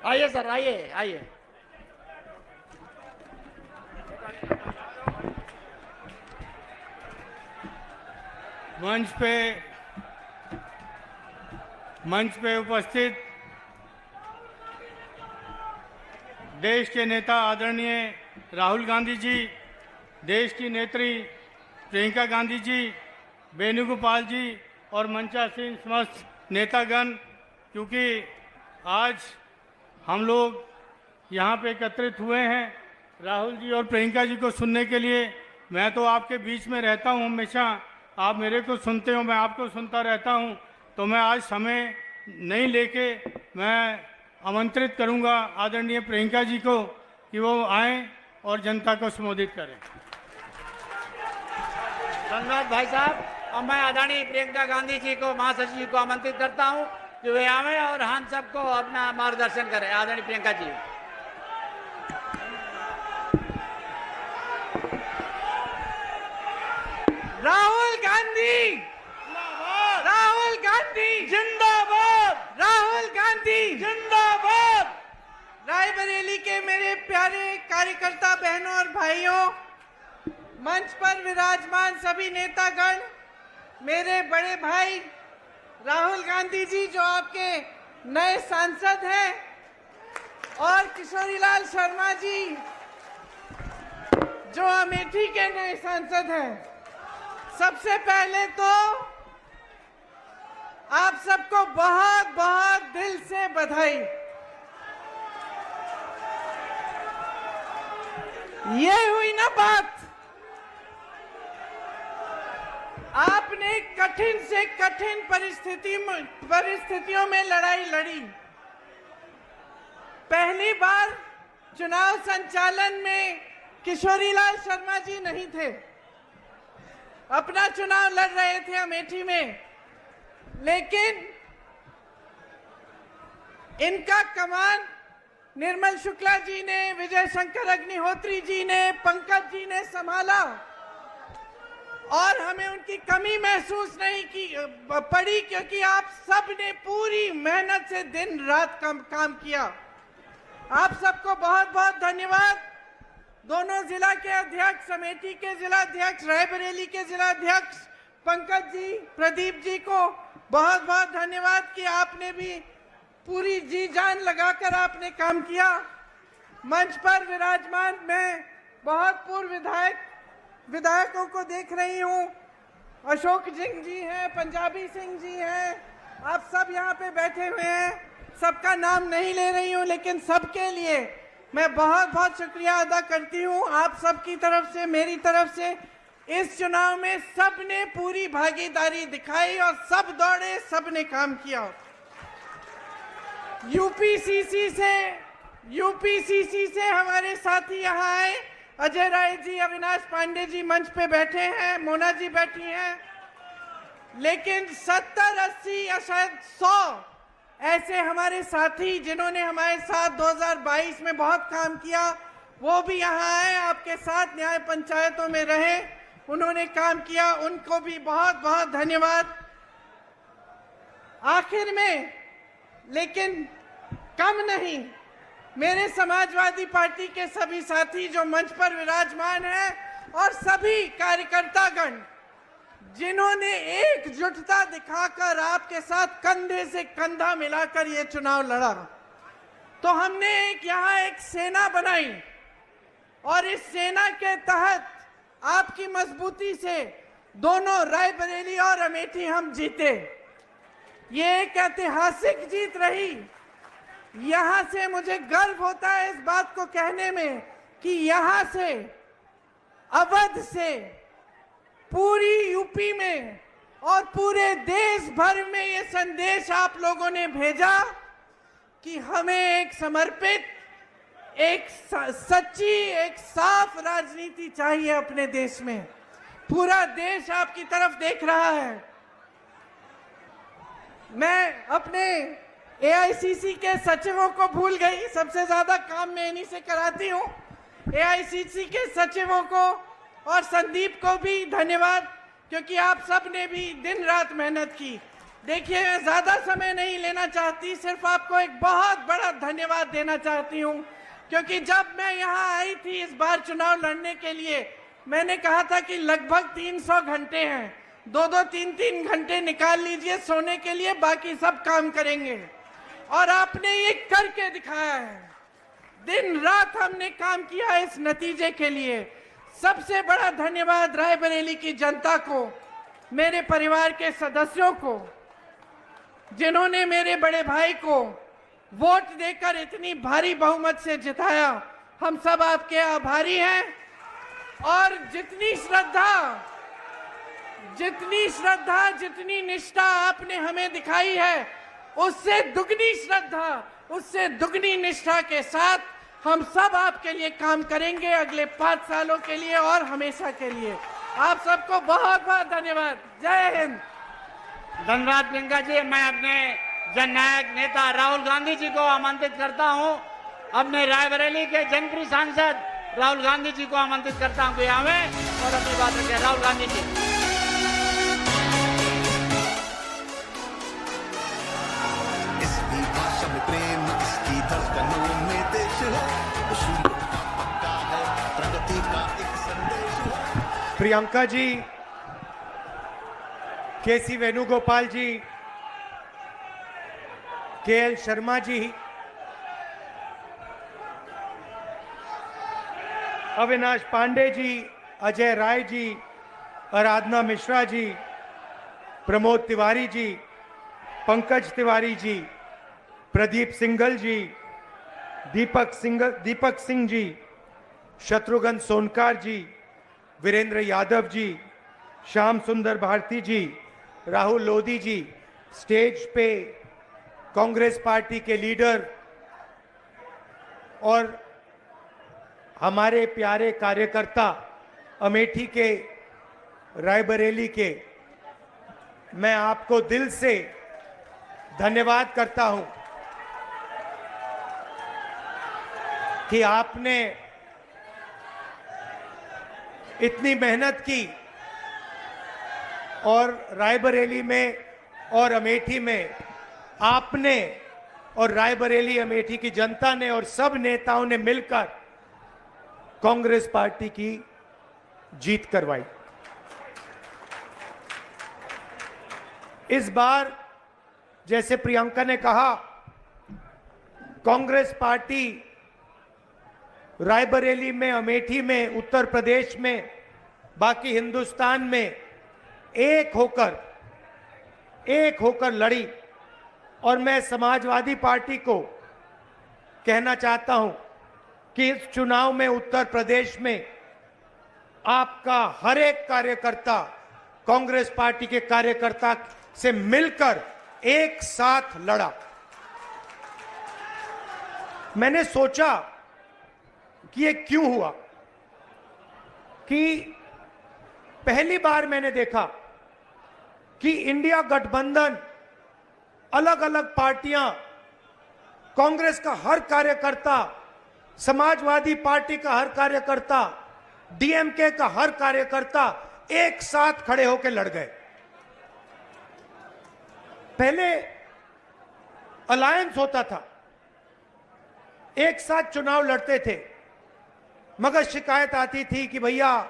आइए सर, आइए। मंच पे उपस्थित देश के नेता आदरणीय राहुल गांधी जी, देश की नेत्री प्रियंका गांधी जी, वेणुगोपाल जी और मंचासीन समस्त नेतागण, क्योंकि आज हम लोग यहाँ पे एकत्रित हुए हैं राहुल जी और प्रियंका जी को सुनने के लिए। मैं तो आपके बीच में रहता हूँ हमेशा, आप मेरे को सुनते हो, मैं आपको सुनता रहता हूँ। तो मैं आज समय नहीं लेके मैं आमंत्रित करूँगा आदरणीय प्रियंका जी को कि वो आएँ और जनता को संबोधित करें। धन्यवाद भाई साहब। और मैं आदरणीय प्रियंका गांधी जी को, महासचिव जी को आमंत्रित करता हूँ कि वे आवे और हम सबको अपना मार्गदर्शन करें। आदरणीय प्रियंका जी। राहुल गांधी, राहुल गांधी जिंदाबाद, राहुल गांधी जिंदाबाद। रायबरेली के मेरे प्यारे कार्यकर्ता बहनों और भाइयों, मंच पर विराजमान सभी नेतागण, मेरे बड़े भाई राहुल गांधी जी जो आपके नए सांसद हैं, और किशोरीलाल शर्मा जी जो अमेठी के नए सांसद हैं, सबसे पहले तो आप सबको बहुत बहुत दिल से बधाई। ये हुई ना बात, आपने कठिन से कठिन परिस्थितियों में लड़ाई लड़ी। पहली बार चुनाव संचालन में किशोरीलाल शर्मा जी नहीं थे, अपना चुनाव लड़ रहे थे अमेठी में, लेकिन इनका कमान निर्मल शुक्ला जी ने, विजय शंकर अग्निहोत्री जी ने, पंकज जी ने संभाला और हमें उनकी कमी महसूस नहीं पड़ी, क्योंकि आप सब ने पूरी मेहनत से दिन रात काम किया। आप सबको बहुत बहुत धन्यवाद। दोनों जिला के अध्यक्ष, अमेठी के जिला अध्यक्ष, रायबरेली के जिला अध्यक्ष पंकज जी, प्रदीप जी को बहुत बहुत धन्यवाद कि आपने भी पूरी जी जान लगाकर आपने काम किया। मंच पर विराजमान मैं बहुत पूर्व विधायकों को देख रही हूँ। अशोक सिंह जी हैं, पंजाबी सिंह जी हैं, आप सब यहाँ पे बैठे हुए हैं। सबका नाम नहीं ले रही हूँ, लेकिन सबके लिए मैं बहुत बहुत शुक्रिया अदा करती हूँ। आप सबकी तरफ से, मेरी तरफ से इस चुनाव में सबने पूरी भागीदारी दिखाई और सब दौड़े, सबने काम किया। यूपीसीसी से हमारे साथी यहाँ आए, अजय राय जी, अविनाश पांडे जी मंच पे बैठे हैं, मोना जी बैठी हैं, लेकिन 70, 80 या शायद 100 ऐसे हमारे साथी जिन्होंने हमारे साथ 2022 में बहुत काम किया, वो भी यहाँ आए, आपके साथ न्याय पंचायतों में रहे, उन्होंने काम किया, उनको भी बहुत बहुत धन्यवाद। आखिर में, लेकिन कम नहीं, मेरे समाजवादी पार्टी के सभी साथी जो मंच पर विराजमान हैं और सभी कार्यकर्तागण जिन्होंने एकजुटता दिखाकर आपके साथ कंधे से कंधा मिलाकर ये चुनाव लड़ा, तो हमने यहाँ एक सेना बनाई और इस सेना के तहत आपकी मजबूती से दोनों रायबरेली और अमेठी हम जीते। ये एक ऐतिहासिक जीत रही। यहाँ से मुझे गर्व होता है इस बात को कहने में कि यहाँ से, अवध से, पूरी यूपी में और पूरे देश भर में ये संदेश आप लोगों ने भेजा कि हमें एक समर्पित, एक सच्ची, एक साफ राजनीति चाहिए अपने देश में। पूरा देश आपकी तरफ देख रहा है। मैं अपने एआईसीसी के सचिवों को भूल गई, सबसे ज्यादा काम मैं इन्हीं से कराती हूँ। एआईसीसी के सचिवों को और संदीप को भी धन्यवाद, क्योंकि आप सब ने भी दिन रात मेहनत की। देखिए, मैं ज्यादा समय नहीं लेना चाहती, सिर्फ आपको एक बहुत बड़ा धन्यवाद देना चाहती हूँ, क्योंकि जब मैं यहाँ आई थी इस बार चुनाव लड़ने के लिए, मैंने कहा था कि लगभग 300 घंटे हैं, 2-2, 3-3 घंटे निकाल लीजिए सोने के लिए, बाकी सब काम करेंगे। और आपने ये करके दिखाया है। दिन रात हमने काम किया इस नतीजे के लिए। सबसे बड़ा धन्यवाद रायबरेली की जनता को, मेरे परिवार के सदस्यों को, जिन्होंने मेरे बड़े भाई को वोट देकर इतनी भारी बहुमत से जिताया। हम सब आपके आभारी हैं। और जितनी श्रद्धा, जितनी निष्ठा आपने हमें दिखाई है, उससे दुगनी श्रद्धा, उससे दुगनी निष्ठा के साथ हम सब आपके लिए काम करेंगे अगले 5 सालों के लिए और हमेशा के लिए। आप सबको बहुत बहुत धन्यवाद। जय हिंद। धन्यवाद प्रियंका जी। मैं अपने जननायक नेता राहुल गांधी जी को आमंत्रित करता हूं, अपने रायबरेली के जनप्रिय सांसद राहुल गांधी जी को आमंत्रित करता हूं कि आवे और अपनी बात रखें। राहुल गांधी जी। इसकी भाषा में प्रेम, इसकी धड़कनों में देश है, खुशियों का पक्का है, प्रगति का एक संदेश है। प्रियंका जी, केसी वेणुगोपाल जी, केएल शर्मा जी, अविनाश पांडे जी, अजय राय जी, आराधना मिश्रा जी, प्रमोद तिवारी जी, पंकज तिवारी जी, प्रदीप सिंघल जी, दीपक सिंह जी, शत्रुघ्न सोनकार जी, वीरेंद्र यादव जी, श्याम सुंदर भारती जी, राहुल लोधी जी, स्टेज पे कांग्रेस पार्टी के लीडर और हमारे प्यारे कार्यकर्ता अमेठी के, रायबरेली के, मैं आपको दिल से धन्यवाद करता हूं कि आपने इतनी मेहनत की और रायबरेली में और अमेठी में आपने और रायबरेली अमेठी की जनता ने और सब नेताओं ने मिलकर कांग्रेस पार्टी की जीत करवाई। इस बार जैसे प्रियंका ने कहा कांग्रेस पार्टी रायबरेली में, अमेठी में, उत्तर प्रदेश में, बाकी हिंदुस्तान में एक होकर लड़ी। और मैं समाजवादी पार्टी को कहना चाहता हूं कि इस चुनाव में उत्तर प्रदेश में आपका हर एक कार्यकर्ता कांग्रेस पार्टी के कार्यकर्ता से मिलकर एक साथ लड़ा। मैंने सोचा कि ये क्यों हुआ, कि पहली बार मैंने देखा कि इंडिया गठबंधन, अलग अलग पार्टियां, कांग्रेस का हर कार्यकर्ता, समाजवादी पार्टी का हर कार्यकर्ता, डीएमके का हर कार्यकर्ता एक साथ खड़े होकर लड़ गए। पहले अलायंस होता था, एक साथ चुनाव लड़ते थे, मगर शिकायत आती थी कि भैया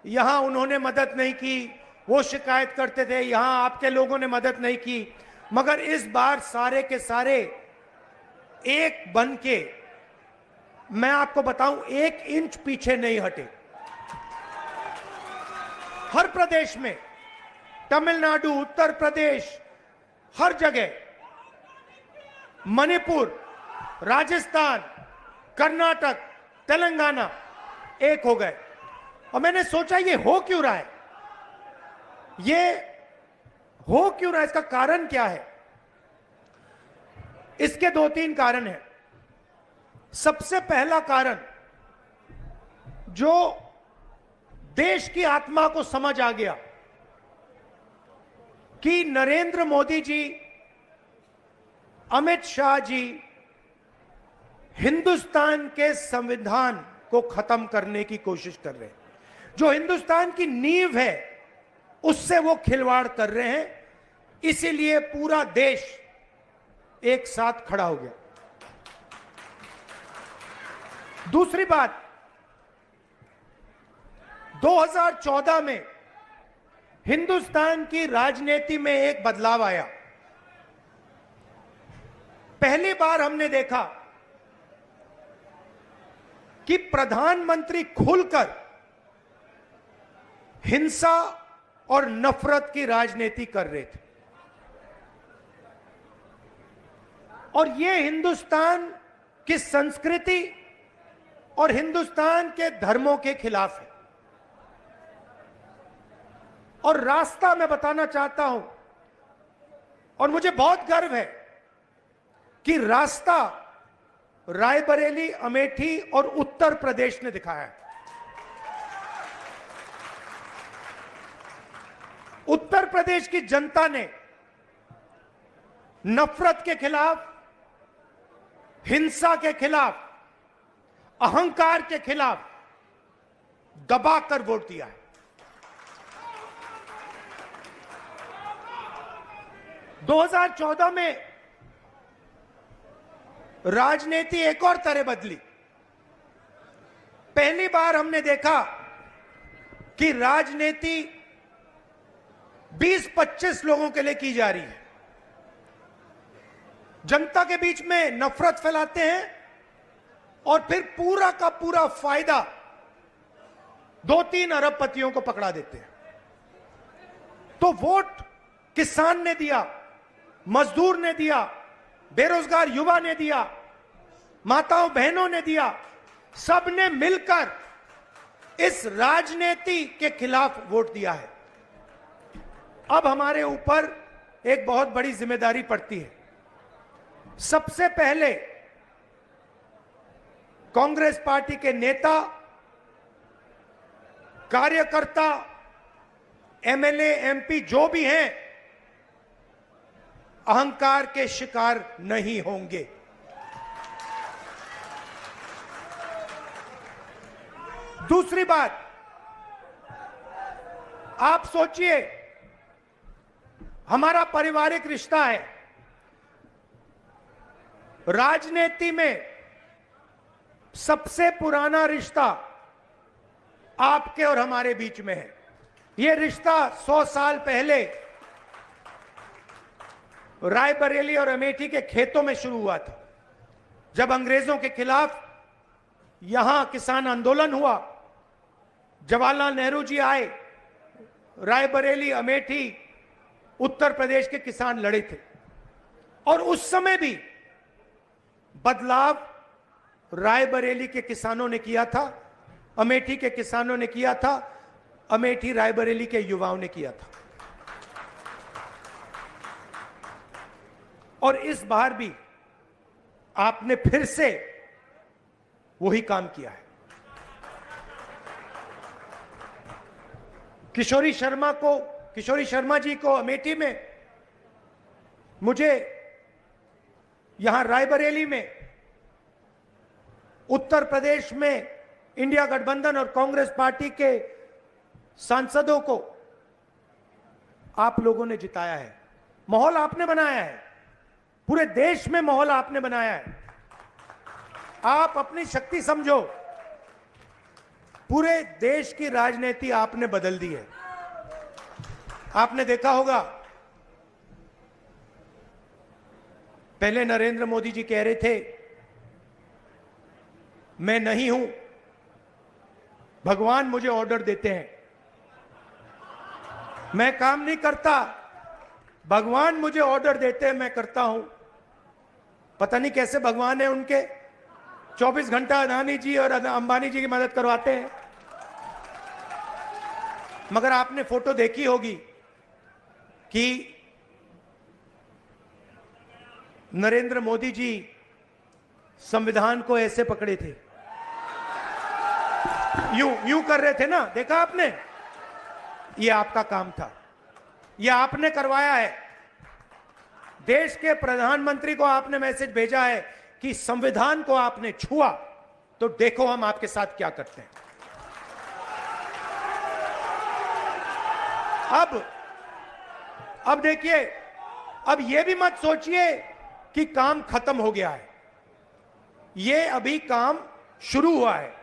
यहां उन्होंने मदद नहीं की, वो शिकायत करते थे यहां आपके लोगों ने मदद नहीं की। मगर इस बार सारे के सारे एक बन के, मैं आपको बताऊं, 1 इंच पीछे नहीं हटे। हर प्रदेश में, तमिलनाडु, उत्तर प्रदेश, हर जगह, मणिपुर, राजस्थान, कर्नाटक, तेलंगाना एक हो गए। और मैंने सोचा ये हो क्यों रहा है, इसका कारण क्या है? इसके 2-3 कारण हैं। सबसे पहला कारण, जो देश की आत्मा को समझ आ गया कि नरेंद्र मोदी जी, अमित शाह जी हिंदुस्तान के संविधान को खत्म करने की कोशिश कर रहे हैं। जो हिंदुस्तान की नींव है उससे वो खिलवाड़ कर रहे हैं। इसीलिए पूरा देश एक साथ खड़ा हो गया। दूसरी बात, 2014 में हिंदुस्तान की राजनीति में एक बदलाव आया। पहली बार हमने देखा कि प्रधानमंत्री खुलकर हिंसा और नफरत की राजनीति कर रहे थे। और यह हिंदुस्तान की संस्कृति और हिंदुस्तान के धर्मों के खिलाफ है। और रास्ता मैं बताना चाहता हूं, और मुझे बहुत गर्व है कि रास्ता रायबरेली, अमेठी और उत्तर प्रदेश ने दिखाया है। उत्तर प्रदेश की जनता ने नफरत के खिलाफ, हिंसा के खिलाफ, अहंकार के खिलाफ दबाकर वोट दिया है। 2014 में राजनीति एक और तरह बदली। पहली बार हमने देखा कि राजनीति 20-25 लोगों के लिए की जा रही है। जनता के बीच में नफरत फैलाते हैं और फिर पूरा का पूरा फायदा 2-3 अरबपतियों को पकड़ा देते हैं। तो वोट किसान ने दिया, मजदूर ने दिया, बेरोजगार युवा ने दिया, माताओं बहनों ने दिया, सबने मिलकर इस राजनीति के खिलाफ वोट दिया है। अब हमारे ऊपर एक बहुत बड़ी जिम्मेदारी पड़ती है। सबसे पहले कांग्रेस पार्टी के नेता, कार्यकर्ता, एमएलए, एमपी जो भी हैं, अहंकार के शिकार नहीं होंगे। दूसरी बात, आप सोचिए, हमारा पारिवारिक रिश्ता है। राजनीति में सबसे पुराना रिश्ता आपके और हमारे बीच में है। यह रिश्ता 100 साल पहले रायबरेली और अमेठी के खेतों में शुरू हुआ था। जब अंग्रेजों के खिलाफ यहां किसान आंदोलन हुआ, जवाहरलाल नेहरू जी आए, रायबरेली, अमेठी, उत्तर प्रदेश के किसान लड़े थे और उस समय भी बदलाव रायबरेली के किसानों ने किया था, अमेठी के किसानों ने किया था, अमेठी रायबरेली के युवाओं ने किया था। और इस बार भी आपने फिर से वही काम किया है। किशोरी शर्मा जी को अमेठी में, मुझे यहां रायबरेली में, उत्तर प्रदेश में इंडिया गठबंधन और कांग्रेस पार्टी के सांसदों को आप लोगों ने जिताया है। माहौल आपने बनाया है, पूरे देश में माहौल आपने बनाया है। आप अपनी शक्ति समझो, पूरे देश की राजनीति आपने बदल दी है। आपने देखा होगा, पहले नरेंद्र मोदी जी कह रहे थे मैं नहीं हूं, भगवान मुझे ऑर्डर देते हैं, मैं काम नहीं करता, भगवान मुझे ऑर्डर देते हैं, मैं करता हूं। पता नहीं कैसे भगवान है उनके, 24 घंटा अदानी जी और अंबानी जी की मदद करवाते हैं। मगर आपने फोटो देखी होगी कि नरेंद्र मोदी जी संविधान को ऐसे पकड़े थे, यूं कर रहे थे ना, देखा आपने? ये आपका काम था, ये आपने करवाया है। देश के प्रधानमंत्री को आपने मैसेज भेजा है कि संविधान को आपने छुआ तो देखो हम आपके साथ क्या करते हैं। अब देखिए, अब यह भी मत सोचिए कि काम खत्म हो गया है, ये अभी काम शुरू हुआ है,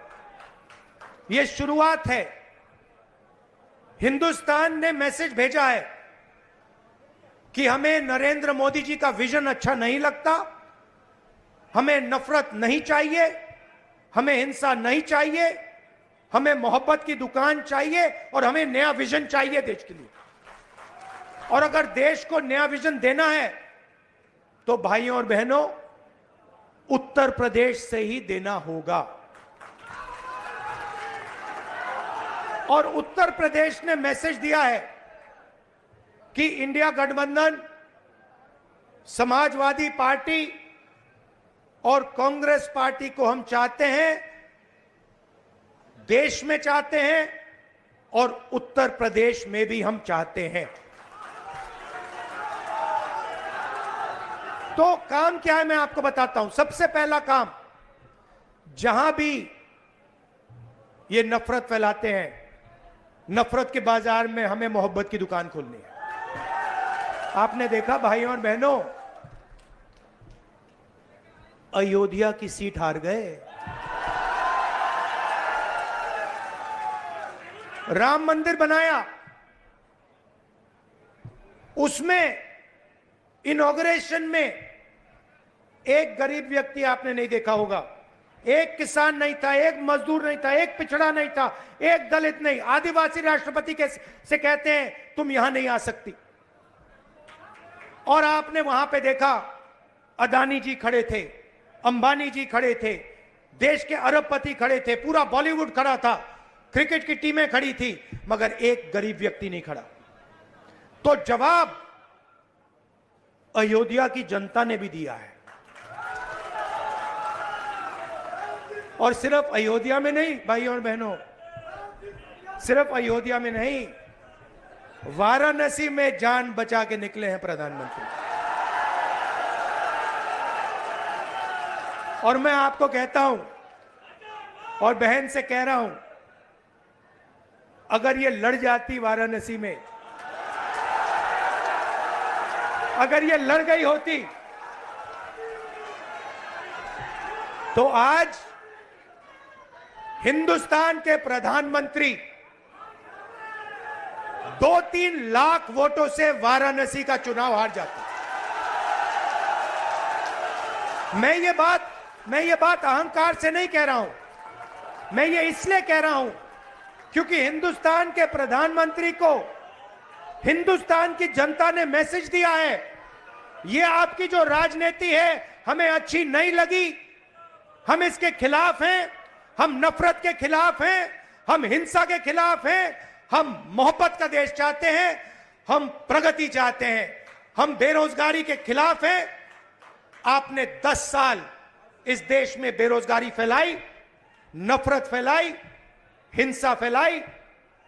ये शुरुआत है। हिंदुस्तान ने मैसेज भेजा है कि हमें नरेंद्र मोदी जी का विजन अच्छा नहीं लगता, हमें नफरत नहीं चाहिए, हमें हिंसा नहीं चाहिए, हमें मोहब्बत की दुकान चाहिए और हमें नया विजन चाहिए देश के लिए। और अगर देश को नया विजन देना है तो भाइयों और बहनों, उत्तर प्रदेश से ही देना होगा। और उत्तर प्रदेश ने मैसेज दिया है कि इंडिया गठबंधन, समाजवादी पार्टी और कांग्रेस पार्टी को हम चाहते हैं, देश में चाहते हैं और उत्तर प्रदेश में भी हम चाहते हैं। तो काम क्या है मैं आपको बताता हूं। सबसे पहला काम, जहां भी ये नफरत फैलाते हैं, नफरत के बाजार में हमें मोहब्बत की दुकान खोलनी है। आपने देखा भाइयों और बहनों, अयोध्या की सीट हार गए, राम मंदिर बनाया, उसमें इनॉग्रेशन में एक गरीब व्यक्ति आपने नहीं देखा होगा, एक किसान नहीं था, एक मजदूर नहीं था, एक पिछड़ा नहीं था, एक दलित नहीं, आदिवासी राष्ट्रपति से कहते हैं तुम यहां नहीं आ सकती। और आपने वहां पे देखा अदानी जी खड़े थे, अंबानी जी खड़े थे, देश के अरबपति खड़े थे, पूरा बॉलीवुड खड़ा था, क्रिकेट की टीमें खड़ी थी, मगर एक गरीब व्यक्ति नहीं खड़ा। तो जवाब अयोध्या की जनता ने भी दिया है। और सिर्फ अयोध्या में नहीं भाइयों और बहनों, सिर्फ अयोध्या में नहीं, वाराणसी में जान बचा के निकले हैं प्रधानमंत्री। और मैं आपको कहता हूं और बहन से कह रहा हूं, अगर ये लड़ जाती वाराणसी में, अगर ये लड़ गई होती तो आज हिंदुस्तान के प्रधानमंत्री 2-3 लाख वोटों से वाराणसी का चुनाव हार जाते। मैं ये बात मैं ये बात अहंकार से नहीं कह रहा हूं, मैं ये इसलिए कह रहा हूं क्योंकि हिंदुस्तान के प्रधानमंत्री को हिंदुस्तान की जनता ने मैसेज दिया है, ये आपकी जो राजनीति है हमें अच्छी नहीं लगी, हम इसके खिलाफ हैं, हम नफरत के खिलाफ हैं, हम हिंसा के खिलाफ हैं, हम मोहब्बत का देश चाहते हैं, हम प्रगति चाहते हैं, हम बेरोजगारी के खिलाफ हैं। आपने 10 साल इस देश में बेरोजगारी फैलाई, नफरत फैलाई, हिंसा फैलाई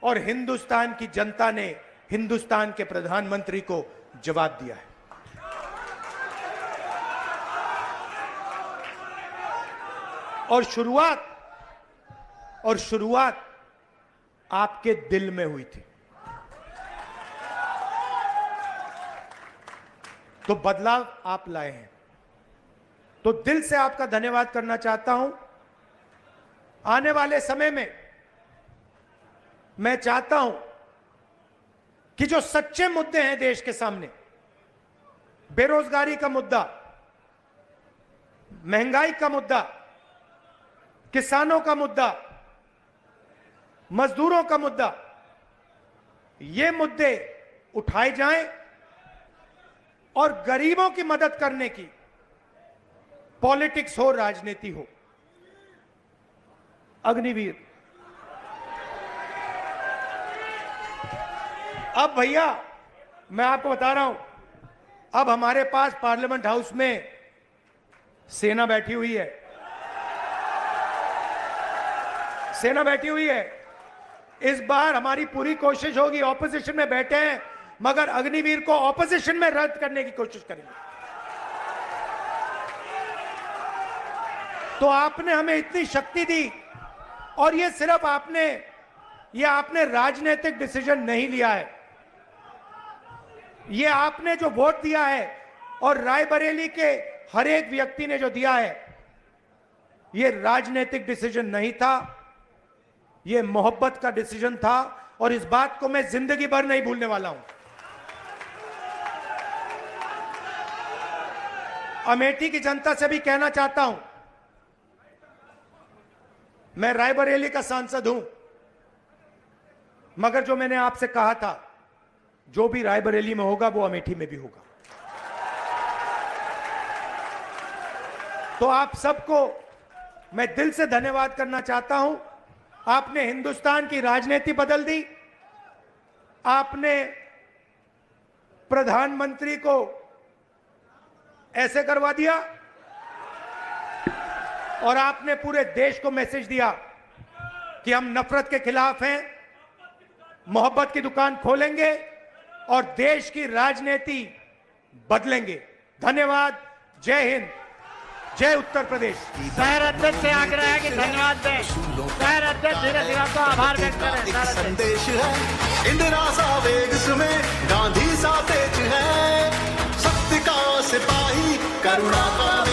और हिंदुस्तान की जनता ने हिंदुस्तान के प्रधानमंत्री को जवाब दिया है। और शुरुआत आपके दिल में हुई थी, तो बदलाव आप लाए हैं, तो दिल से आपका धन्यवाद करना चाहता हूं। आने वाले समय में मैं चाहता हूं कि जो सच्चे मुद्दे हैं देश के सामने, बेरोजगारी का मुद्दा, महंगाई का मुद्दा, किसानों का मुद्दा, मजदूरों का मुद्दा, ये मुद्दे उठाए जाएं और गरीबों की मदद करने की पॉलिटिक्स हो, राजनीति हो। अग्निवीर, अब भैया मैं आपको बता रहा हूं, अब हमारे पास पार्लियामेंट हाउस में सेना बैठी हुई है, सेना बैठी हुई है। इस बार हमारी पूरी कोशिश होगी, ऑपोजिशन में बैठे हैं मगर अग्निवीर को ऑपोजिशन में रद्द करने की कोशिश करेंगे। तो आपने हमें इतनी शक्ति दी और ये सिर्फ आपने राजनीतिक डिसीजन नहीं लिया है, ये आपने जो वोट दिया है और रायबरेली के हर एक व्यक्ति ने जो दिया है, ये राजनीतिक डिसीजन नहीं था, ये मोहब्बत का डिसीजन था और इस बात को मैं जिंदगी भर नहीं भूलने वाला हूं। अमेठी की जनता से भी कहना चाहता हूं, मैं रायबरेली का सांसद हूं, मगर जो मैंने आपसे कहा था, जो भी रायबरेली में होगा वो अमेठी में भी होगा। तो आप सबको मैं दिल से धन्यवाद करना चाहता हूं। आपने हिंदुस्तान की राजनीति बदल दी, आपने प्रधानमंत्री को ऐसे करवा दिया और आपने पूरे देश को मैसेज दिया कि हम नफरत के खिलाफ हैं, मोहब्बत की दुकान खोलेंगे और देश की राजनीति बदलेंगे। धन्यवाद। जय हिंद, जय उत्तर प्रदेश। शहर अध्यक्ष से आग्रह है कि धन्यवाद दें। शहर अध्यक्ष धीरे धीरे आपका आभार व्यक्त करें। एक संदेश है, इंदिरा सा वेग में गांधी सा तेज है, सत्य का सिपाही, करुणा का